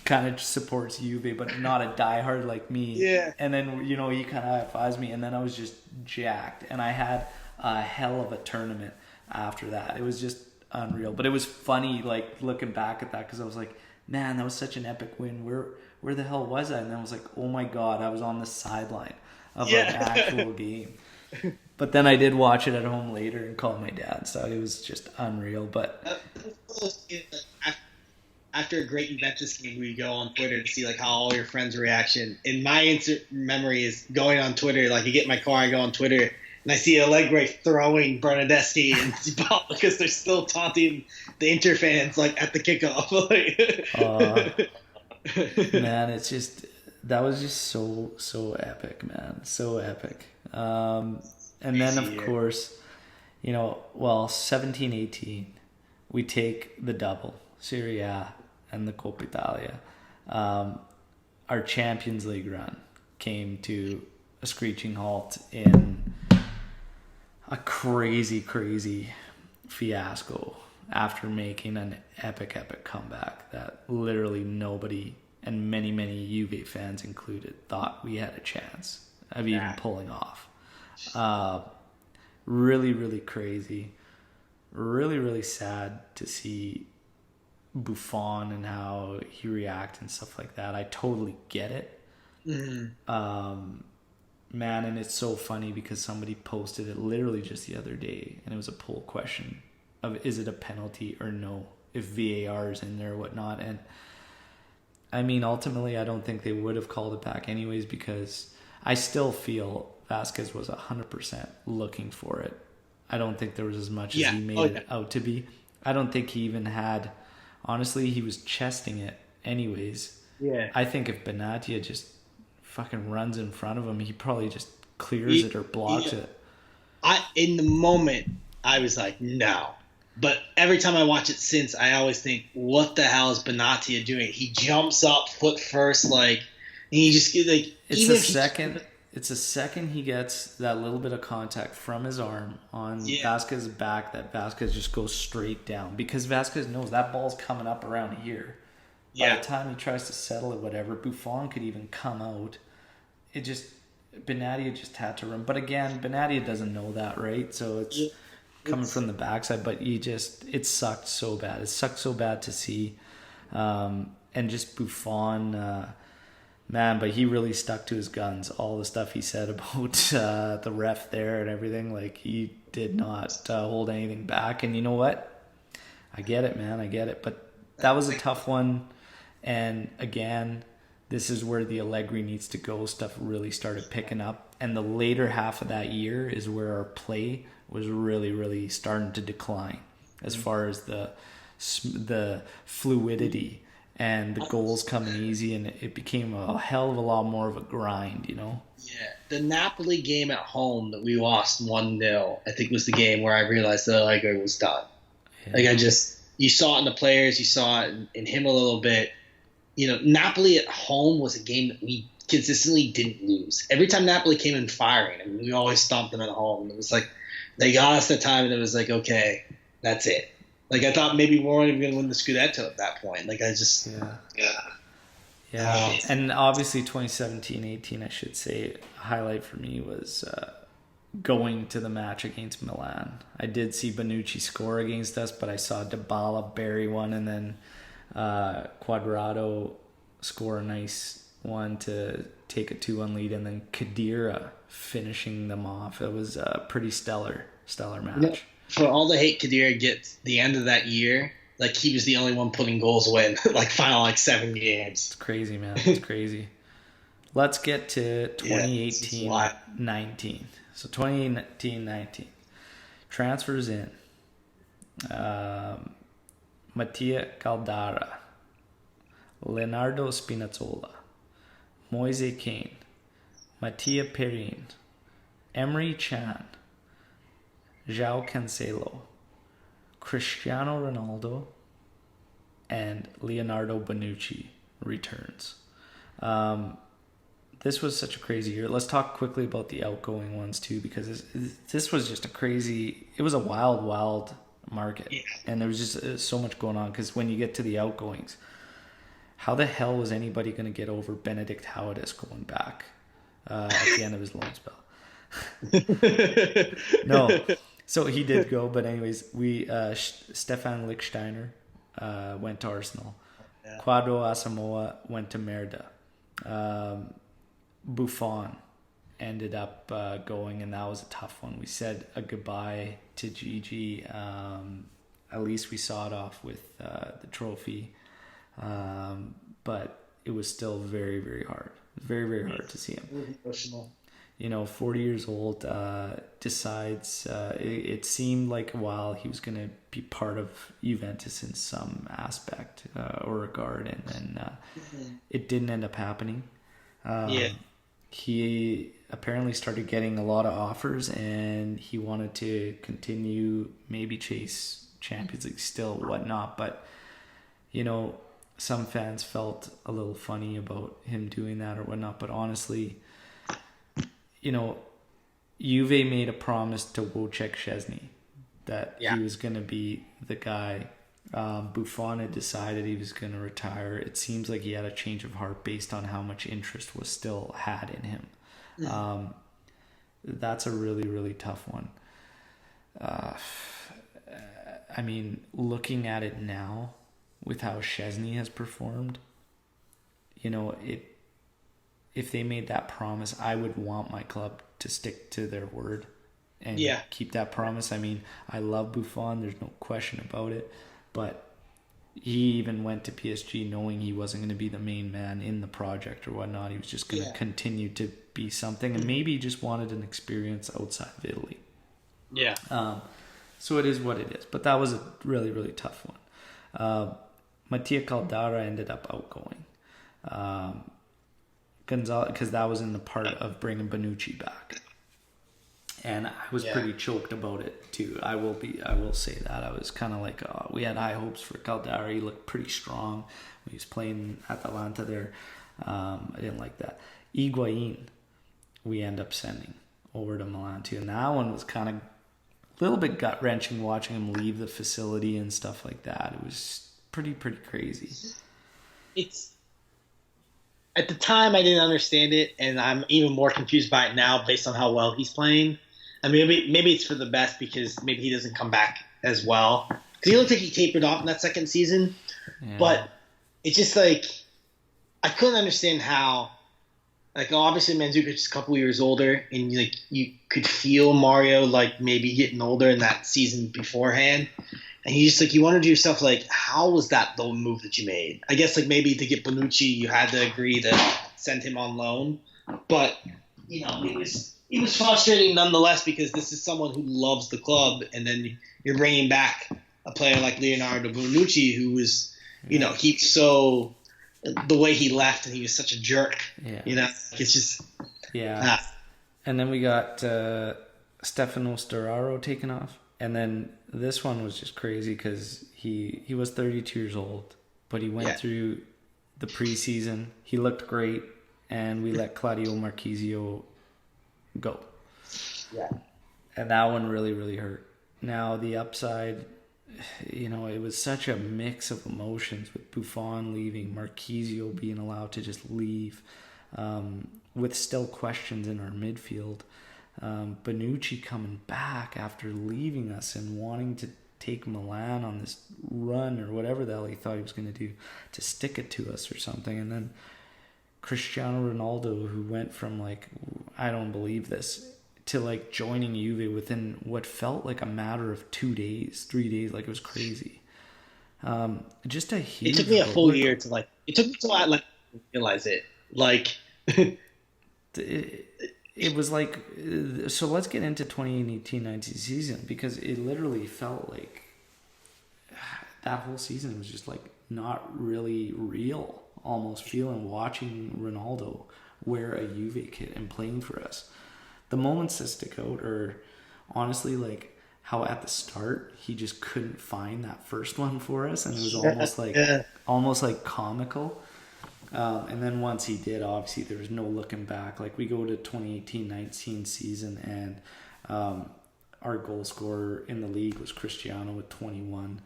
kind of supports Juve, but not a diehard like me. Yeah. And then, he kind of high-fives me, and then I was just jacked. And I had a hell of a tournament after that. It was just unreal. But it was funny, like, looking back at that, because I was like, man, that was such an epic win. Where the hell was I? And then I was like, oh my God, I was on the sideline of an actual game. But then I did watch it at home later and called my dad, so it was just unreal. But after a great Juventus game, we go on Twitter to see like how all your friends' reaction. And my instant memory is going on Twitter. Like, you get in my car, I go on Twitter, and I see Allegri throwing Bernardeschi and Dybala because they're still taunting the Inter fans like at the kickoff. Man, it's just that was just so epic, man, so epic. And then of course, 17-18, we take the double. Serie A and the Coppa Italia. Our Champions League run came to a screeching halt in a crazy fiasco after making an epic comeback that literally nobody and many Juve fans included thought we had a chance of even pulling off. Really crazy. Really sad to see Buffon and how he reacts and stuff like that. I totally get it. Man, and it's so funny because somebody posted it literally just the other day, and it was a poll question of is it a penalty or no if VAR is in there or whatnot. And I mean, ultimately, I don't think they would have called it back anyways, because I still feel Vasquez was 100% looking for it. I don't think there was as much as he made it out to be. I don't think he even had, honestly, he was chesting it anyways. Yeah. I think if Benatia just fucking runs in front of him, he probably just clears it or blocks it. In the moment, I was like, no. But every time I watch it since, I always think, what the hell is Benatia doing? He jumps up foot first, like, and he just like. It's the second. It's the second he gets that little bit of contact from his arm on Vasquez's back that Vasquez just goes straight down, because Vasquez knows that ball's coming up around here. By the time he tries to settle it, whatever, Buffon could even come out. Benatia just had to run. But again, Benatia doesn't know that, right? So it's coming from the backside. But it sucked so bad. It sucked so bad to see. And just Buffon, man, but he really stuck to his guns. All the stuff he said about the ref there and everything, like, he did not hold anything back. And you know what? I get it, man. I get it. But that was a tough one. And again, this is where the Allegri needs to go. Stuff really started picking up. And the later half of that year is where our play was really starting to decline as far as the fluidity and the goals coming easy. And it became a hell of a lot more of a grind, you know? Yeah. The Napoli game at home that we lost 1-0, I think was the game where I realized that Allegri was done. Yeah. Like, you saw it in the players, you saw it in him a little bit. You know, Napoli at home was a game that we consistently didn't lose. Every time Napoli came in firing, I mean, we always stomped them at home. It was like they got us that time, and it was like, okay, that's it. Like, I thought maybe we weren't even going to win the Scudetto at that point. Like, I just yeah. And obviously 2017-18, I should say, a highlight for me was going to the match against Milan. I did see Bonucci score against us, but I saw Dybala bury one, and then Quadrado score a nice one to take a 2-1 lead, and then Khedira finishing them off. It was a pretty stellar match. Yeah. For all the hate Khedira gets, the end of that year, like, he was the only one putting goals away in like final 7 games. It's crazy, man. It's crazy. Let's get to 2018-19. So 2018-19. Transfers in. Mattia Caldara, Leonardo Spinazzola, Moise Kean, Mattia Perin, Emre Can, João Cancelo, Cristiano Ronaldo, and Leonardo Bonucci returns. This was such a crazy year. Let's talk quickly about the outgoing ones too, because this was just it was a wild market. Yeah. And there was just so much going on, because when you get to the outgoings, how the hell was anybody going to get over Benedict Howardis going back at the end of his loan spell? No. So he did go, but anyways, Stefan Lichtsteiner went to Arsenal. Yeah. Quadro Asamoah went to Merida. Buffon ended up going, and that was a tough one. We said a goodbye to Gigi. At least we saw it off with the trophy, but it was still very hard. Very hard to see him. Really emotional. 40 years old, decides it seemed like a while he was going to be part of Juventus in some aspect or regard, and then it didn't end up happening. He apparently started getting a lot of offers, and he wanted to continue, maybe chase Champions League still, whatnot. But, some fans felt a little funny about him doing that or whatnot. But honestly, Juve made a promise to Wojciech Szczesny that he was going to be the guy Buffon had decided he was going to retire. It seems like he had a change of heart based on how much interest was still had in him. That's a really, really tough one. I mean, looking at it now with how Szczesny has performed, you know, if they made that promise, I would want my club to stick to their word and keep that promise. I mean, I love Buffon. There's no question about it. But he even went to PSG knowing he wasn't going to be the main man in the project or whatnot. He was just going to continue to be something. And maybe he just wanted an experience outside of Italy. Yeah. So it is what it is. But that was a really, really tough one. Mattia Caldara ended up outgoing. Gonzalez, because that was in the part of bringing Bonucci back. And I was pretty choked about it too. I will say that. I was kind of like, we had high hopes for Caldara. He looked pretty strong. He was playing Atalanta there. I didn't like that. Higuain, we end up sending over to Milan too. And that one was kind of a little bit gut-wrenching watching him leave the facility and stuff like that. It was pretty crazy. At the time, I didn't understand it, and I'm even more confused by it now based on how well he's playing. I mean, maybe it's for the best because maybe he doesn't come back as well. Because he looked like he tapered off in that second season. Yeah. But it's just like, I couldn't understand how, like, obviously Mandzukic is a couple years older, and like you could feel Mario like maybe getting older in that season beforehand. And you wondered to yourself, like, how was that the move that you made? I guess, like, maybe to get Bonucci, you had to agree to send him on loan. But, you know, it was frustrating nonetheless because this is someone who loves the club, and then you're bringing back a player like Leonardo Bonucci, who was, you know, he's so – the way he left, and he was such a jerk. Yeah. You know, it's just – yeah. And then we got Stefano Sturaro taken off. And then this one was just crazy because he was 32 years old, but he went through the preseason. He looked great, and we let Claudio Marchisio go. Yeah. And that one really, really hurt. Now, the upside, you know, it was such a mix of emotions with Buffon leaving, Marchisio being allowed to just leave, with still questions in our midfield. Bonucci coming back after leaving us and wanting to take Milan on this run or whatever the hell he thought he was going to do to stick it to us or something. And then Cristiano Ronaldo, who went from like, I don't believe this, to like joining Juve within what felt like a matter of 3 days. Like, it was crazy. Just a huge... It took me a full year to like... It took me till I like realize it. Like... It was like, so let's get into 2018-19 season, because it literally felt like that whole season was just like not really real, almost feeling watching Ronaldo wear a Juve kit and playing for us. The moments that stick out are honestly like how at the start he just couldn't find that first one for us, and it was almost like comical. And then once he did, obviously there was no looking back. Like, we go to 2018-19 season, and our goal scorer in the league was Cristiano with 21.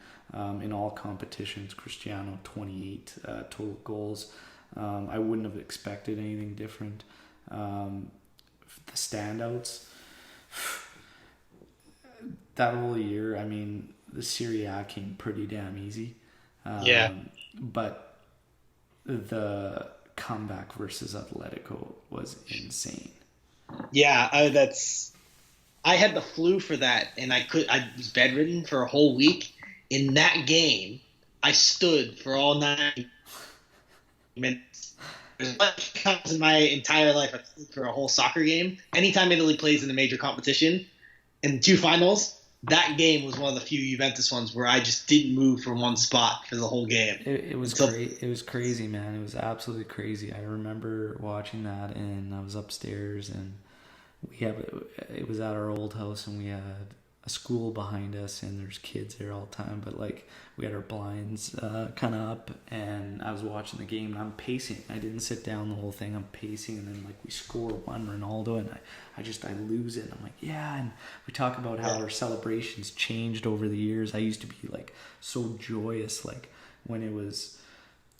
In all competitions, Cristiano 28 total goals. I wouldn't have expected anything different. The standouts, that whole year, I mean, the Serie A came pretty damn easy. But the comeback versus Atletico was insane. Yeah, I had the flu for that, and I was bedridden for a whole week. In that game, I stood for all 90 minutes. There's much times in my entire life I stood for a whole soccer game. Anytime Italy plays in a major competition, in 2 finals, that game was one of the few Juventus ones where I just didn't move from one spot for the whole game. It was great. It was crazy, man. It was absolutely crazy. I remember watching that, and I was upstairs, and it was at our old house, and we had a school behind us, and there's kids there all the time, but like we had our blinds kind of up, and I was watching the game, and I'm pacing. I didn't sit down the whole thing. I'm pacing, and then like we score one Ronaldo, and I lose it. And I'm like, yeah. And we talk about how our celebrations changed over the years. I used to be like so joyous, like when it was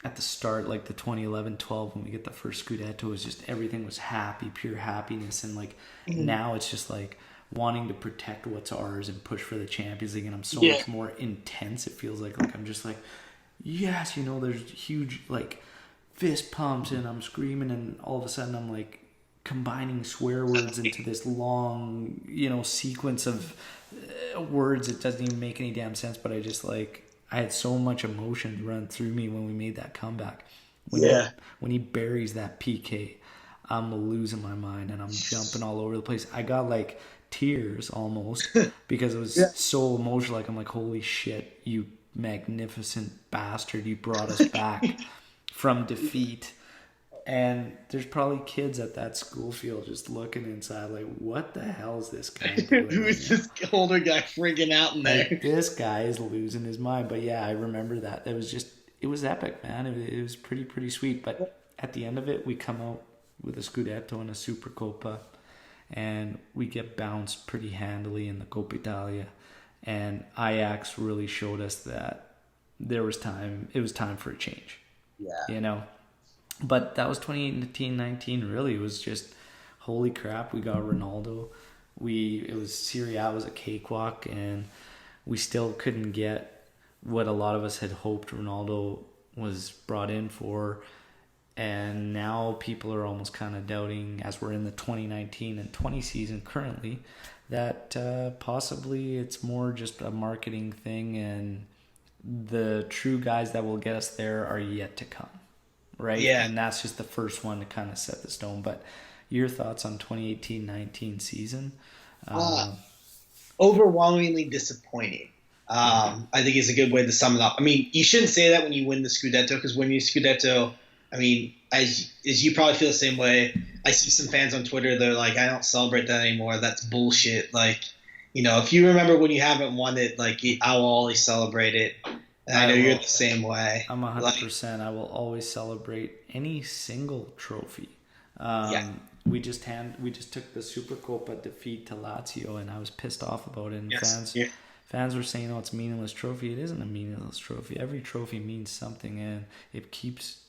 at the start, like the 2011-12, when we get the first Scudetto, it was just everything was happy, pure happiness. And like now it's just like wanting to protect what's ours and push for the Champions League, and I'm so much more intense. It feels like I'm just like, yes, there's huge like fist pumps, and I'm screaming, and all of a sudden I'm like combining swear words into this long sequence of words. It doesn't even make any damn sense, but I had so much emotion run through me when we made that comeback. When he buries that PK, I'm losing my mind, and I'm jumping all over the place. I got like tears almost because it was so emotional. Like I'm like, holy shit, you magnificent bastard, you brought us back from defeat. And there's probably kids at that school field just looking inside like, what the hell is this guy doing? Who is this older guy freaking out in there? Like, this guy is losing his mind. But yeah, I remember that. It was epic, man. It was pretty sweet. But at the end of it, we come out with a Scudetto and a Supercoppa, and we get bounced pretty handily in the Coppa Italia. And Ajax really showed us that it was time for a change. Yeah. But that was 2018-19. Really, it was just holy crap. We got Ronaldo. Serie A was a cakewalk, and we still couldn't get what a lot of us had hoped Ronaldo was brought in for. And now people are almost kind of doubting, as we're in the 2019 and 20 season currently, that possibly it's more just a marketing thing, and the true guys that will get us there are yet to come. Right? Yeah. And that's just the first one to kind of set the stone. But your thoughts on 2018-19 season? Overwhelmingly disappointing. I think is a good way to sum it up. I mean, you shouldn't say that when you win the Scudetto, because when you Scudetto, I mean, as you probably feel the same way. I see some fans on Twitter, they're like, I don't celebrate that anymore. That's bullshit. Like, if you remember when you haven't won it, like, I'll always celebrate it. And I know you're the same way. I'm 100%. I will always celebrate any single trophy. We just took the Supercoppa defeat to Lazio, and I was pissed off about it. And fans were saying, "Oh, it's a meaningless trophy." It isn't a meaningless trophy. Every trophy means something, and it keeps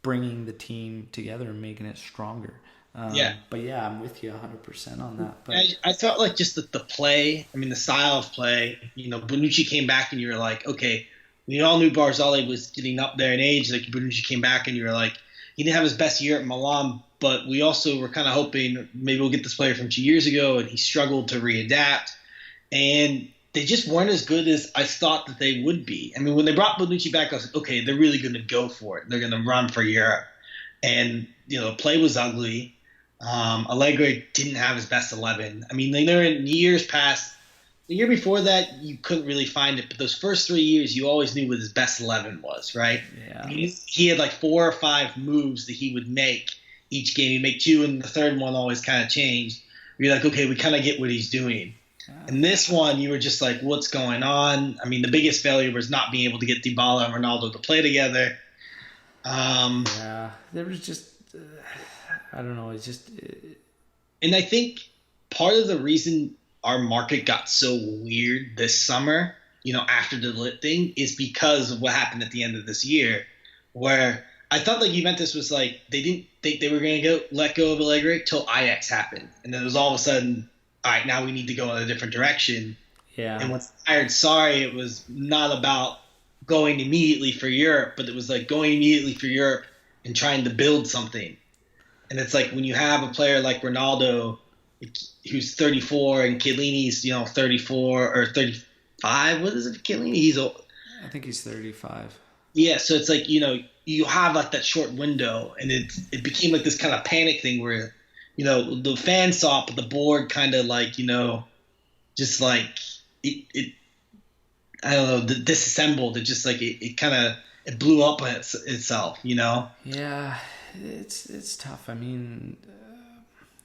bringing the team together and making it stronger. But yeah, I'm with you 100% on that. But I felt like just the play. I mean, the style of play. Bonucci came back, and you were like, okay. We all knew Barzali was getting up there in age. Like, Bonucci came back, and you were like, he didn't have his best year at Milan, but we also were kind of hoping maybe we'll get this player from 2 years ago, and he struggled to readapt. And they just weren't as good as I thought that they would be. I mean, when they brought Bonucci back, I was like, okay, they're really going to go for it. They're going to run for Europe. And, play was ugly. Allegri didn't have his best 11. I mean, they were in years past. The year before that, you couldn't really find it, but those first 3 years, you always knew what his best 11 was, right? Yeah. He had like 4 or 5 moves that he would make each game. He'd make 2, and the third one always kind of changed. You're like, okay, we kind of get what he's doing. Yeah. And this one, you were just like, what's going on? I mean, the biggest failure was not being able to get Dybala and Ronaldo to play together. There was just, I don't know, it's just... And I think part of the reason our market got so weird this summer, after the Lit thing, is because of what happened at the end of this year, where I thought like Juventus was like, they didn't think they were going to let go of Allegri till Ajax happened. And then it was all of a sudden, all right, now we need to go in a different direction. Yeah. And once I hired Sarri, it was not about going immediately for Europe, but it was like going immediately for Europe and trying to build something. And it's like when you have a player like Ronaldo, who's 34, and Chiellini's 34 or 35. What is it? Chiellini? He's old. I think he's 35. Yeah, so it's like you have like that short window, and it became like this kind of panic thing where the fans saw it, but the board kind of like just like it I don't know, disassembled. It just like it kind of it blew up on itself. Yeah, it's tough. I mean.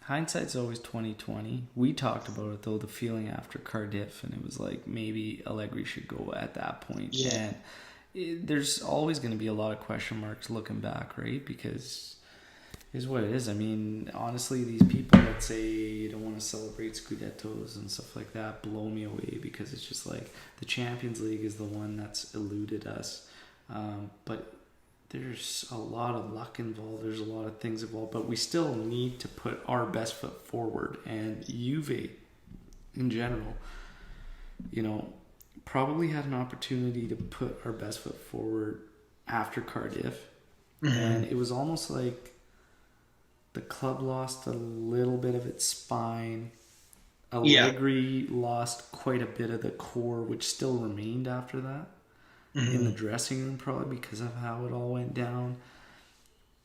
Hindsight's always 2020. We talked about it though, the feeling after Cardiff, and it was like maybe Allegri should go at that point. Yeah. And there's always going to be a lot of question marks looking back, right? Because is what it is. I mean, honestly, these people that say you don't want to celebrate Scudettos and stuff like that blow me away, because it's just like the Champions League is the one that's eluded us. But there's a lot of luck involved. There's a lot of things involved. But we still need to put our best foot forward. And Juve, in general, probably had an opportunity to put our best foot forward after Cardiff. Mm-hmm. And it was almost like the club lost a little bit of its spine. Allegri lost quite a bit of the core, which still remained after that. Mm-hmm. In the dressing room, probably because of how it all went down.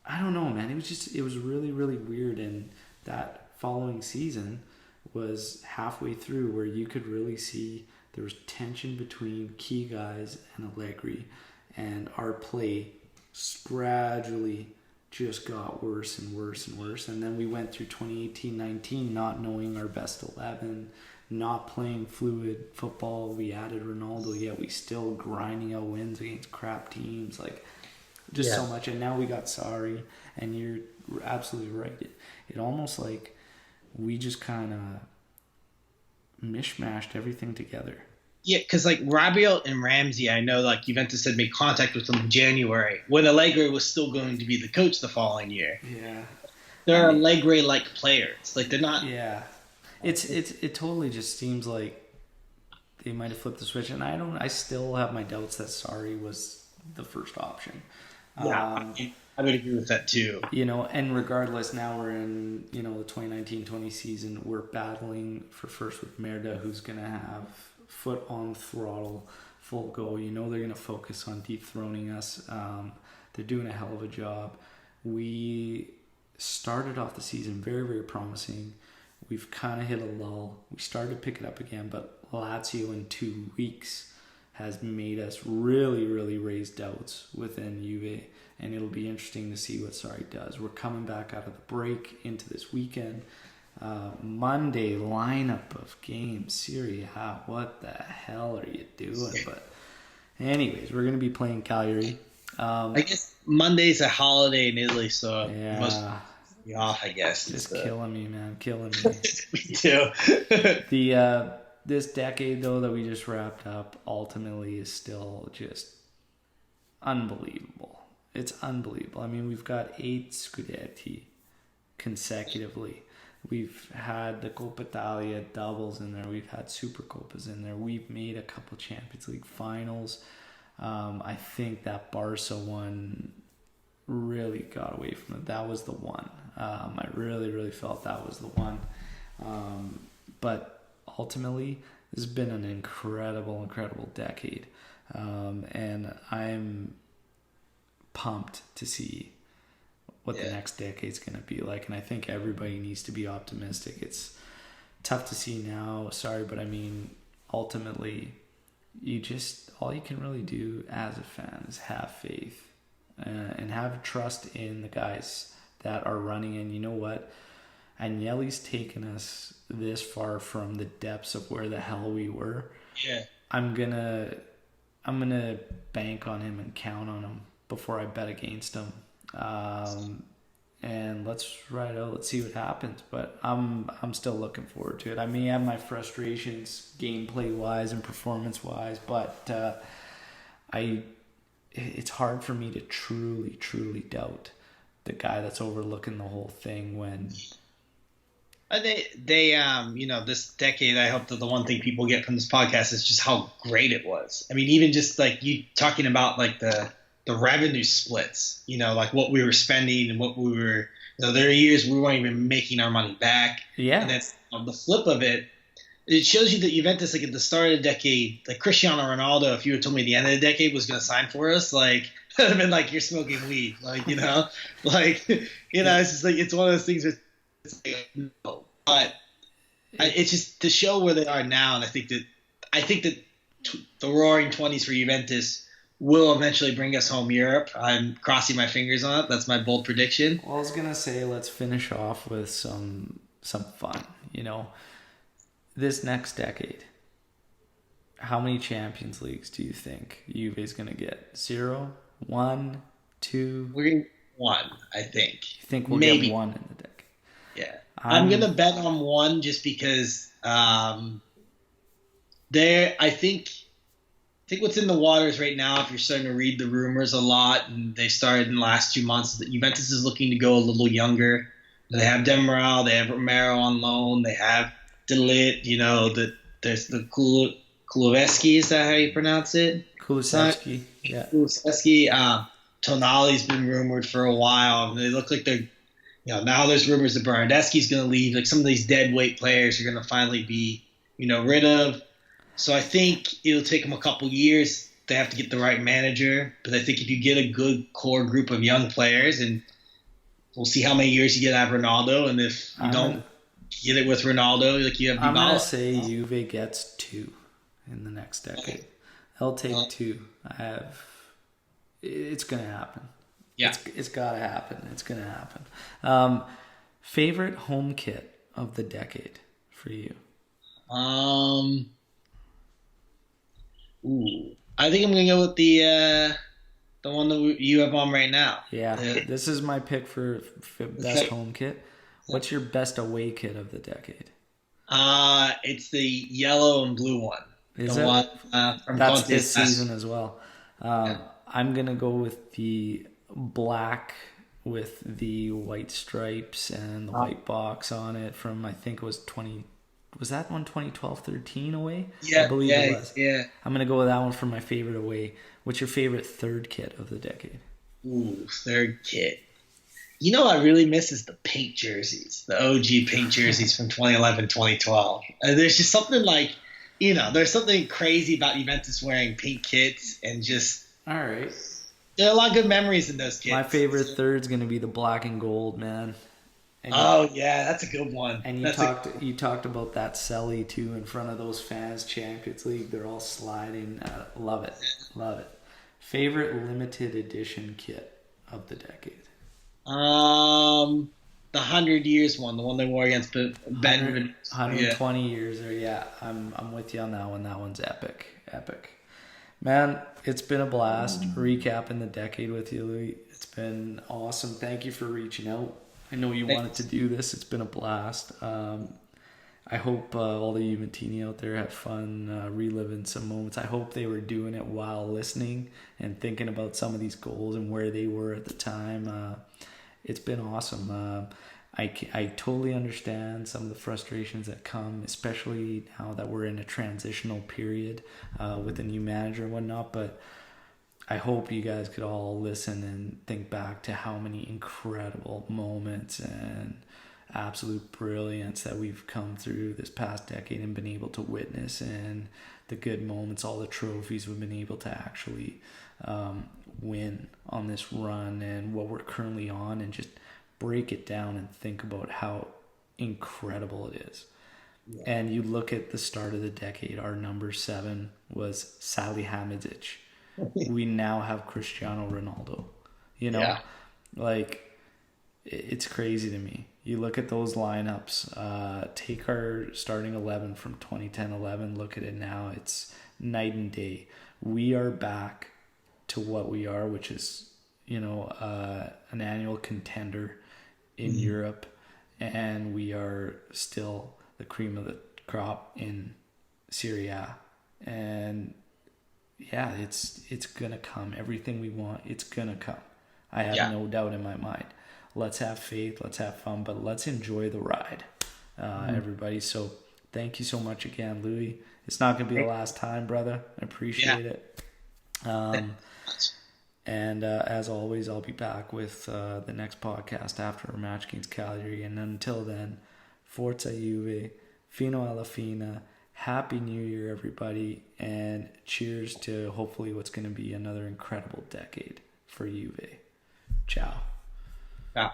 I don't know, man. It was really, really weird. And that following season was halfway through where you could really see there was tension between key guys and Allegri, and our play gradually just got worse and worse and worse. And then we went through 2018-19 not knowing our best 11, not playing fluid football. We added Ronaldo, yet we still grinding out wins against crap teams. Like, just so much. And now we got Sarri, and you're absolutely right. It almost like we just kind of mishmashed everything together. Yeah, because like Rabiot and Ramsey, I know like Juventus had made contact with them in January when Allegri was still going to be the coach the following year. Yeah, they're Allegri-like players. Like they're not. Yeah, it totally just seems like they might have flipped the switch, and I still have my doubts that Sarri was the first option. Yeah, I would agree with that too. And regardless, now we're in the 2019-20 season. We're battling for first with Merda, who's gonna have foot on throttle, full go. They're going to focus on dethroning us. They're doing a hell of a job. We started off the season very, very promising. We've kind of hit a lull. We started to pick it up again, but Lazio in 2 weeks has made us really, really raise doubts within Juve, and it'll be interesting to see what Sarri does. We're coming back out of the break into this weekend. Monday lineup of games, Serie A. What the hell are you doing? But anyways, we're gonna be playing Cagliari. I guess Monday's a holiday in Italy, so it must be off. I guess just killing me, man, killing me. Me too. This decade though that we just wrapped up ultimately is still just unbelievable. It's unbelievable. I mean, we've got 8 Scudetti consecutively. We've had the Coppa Italia doubles in there. We've had Super Copas in there. We've made a couple Champions League finals. I think that Barca one really got away from it. That was the one. I really, really felt that was the one. But ultimately, this has been an incredible, incredible decade. And I'm pumped to see what the next decade's going to be like. And I think everybody needs to be optimistic. It's tough to see now. Sorry, but I mean, ultimately, all you can really do as a fan is have faith and have trust in the guys that are running. And you know what? Agnelli's taken us this far from the depths of where the hell we were. Yeah. I'm gonna bank on him and count on him before I bet against him. And let's ride out. Let's see what happens. But I'm still looking forward to it. I may have my frustrations, gameplay wise and performance wise, but it's hard for me to truly, truly doubt the guy that's overlooking the whole thing when. They this decade, I hope that the one thing people get from this podcast is just how great it was. I mean, even just like you talking about like the revenue splits, like what we were spending and what we were, there are years we weren't even making our money back. Yeah. And that's the flip of it. It shows you that Juventus, like at the start of the decade, like Cristiano Ronaldo, if you had told me the end of the decade was going to sign for us, like I'd have been like, you're smoking weed. Like, it's just like, it's one of those things where it's like, no. But it's just to show where they are now. And I think that the roaring 20s for Juventus will eventually bring us home Europe. I'm crossing my fingers on it. That's my bold prediction. Well, I was going to say, let's finish off with some some fun. This next decade, how many Champions Leagues do you think Juve is going to get? 0, 1, 2? We're going to get 1, I think. You think we'll get 1 in the decade? Yeah. I'm going to bet on 1 just because I think what's in the waters right now, if you're starting to read the rumors a lot, and they started in the last 2 months, that Juventus is looking to go a little younger. They have Demiral, they have Romero on loan, they have De Ligt, there's the Kulusevski, is that how you pronounce it? Kulusevski, yeah. Kulusevski. Tonali's been rumored for a while. They look like they're, now there's rumors that Bernardeschi's going to leave. Like some of these dead weight players are going to finally be, rid of. So I think it'll take them a couple years. They have to get the right manager. But I think if you get a good core group of young players, and we'll see how many years you get out of Ronaldo, and if you don't get it with Ronaldo, like you have Dybala. I'm going to say Juve gets 2 in the next decade. They'll take 2. It's going to happen. Yeah. It's got to happen. It's going to happen. Favorite home kit of the decade for you? I think I'm going to go with the one that you have on right now. Yeah, this is my pick for best home kit. What's your best away kit of the decade? It's the yellow and blue one. Is it? One, from That's this season as well. I'm going to go with the black with the white stripes and the white box on it from, I think it was was that one 2012-13 away? Yeah, I believe it was. Yeah. I'm going to go with that one for my favorite away. What's your favorite third kit of the decade? Ooh, third kit. What I really miss is the pink jerseys, the OG pink jerseys from 2011, 2012. There's just something like, there's something crazy about Juventus wearing pink kits and just... All right. There are a lot of good memories in those kits. My favorite third's going to be the black and gold, man. And yeah, that's a good one. And you talked about that celly too in front of those fans. Champions League, they're all sliding. Love it. Favorite limited edition kit of the decade? The 100 years one, the one they wore against Ben. 120 years, or yeah, I'm with you on that one. That one's epic. Man, it's been a blast recapping the decade with you, Louis. It's been awesome. Thank you for reaching out. I know you wanted to do this. It's been a blast. I hope all the Juventini out there had fun reliving some moments. I hope they were doing it while listening and thinking about some of these goals and where they were at the time. It's been awesome. I totally understand some of the frustrations that come, especially now that we're in a transitional period with a new manager and whatnot, but I hope you guys could all listen and think back to how many incredible moments and absolute brilliance that we've come through this past decade and been able to witness, and the good moments, all the trophies we've been able to actually win on this run and what we're currently on, and just break it down and think about how incredible it is. Yeah. And you look at the start of the decade, our number 7 was Salihamidzic. We now have Cristiano Ronaldo. Like, it's crazy to me. You look at those lineups, take our starting 11 from 2010-11, look at it now, it's night and day. We are back to what we are, which is, an annual contender in Europe, and we are still the cream of the crop in Serie A. And yeah, it's gonna come. Everything we want, it's gonna come. I have no doubt in my mind. Let's have faith, let's have fun, but let's enjoy the ride, everybody. So thank you so much again, Louis. It's not gonna be the last time, brother. I appreciate it. And as always, I'll be back with the next podcast after our match against Cagliari. And until then, Forza Juve, Fino alla Fina. Happy New Year, everybody, and cheers to hopefully what's going to be another incredible decade for Juve. Ciao. Ciao.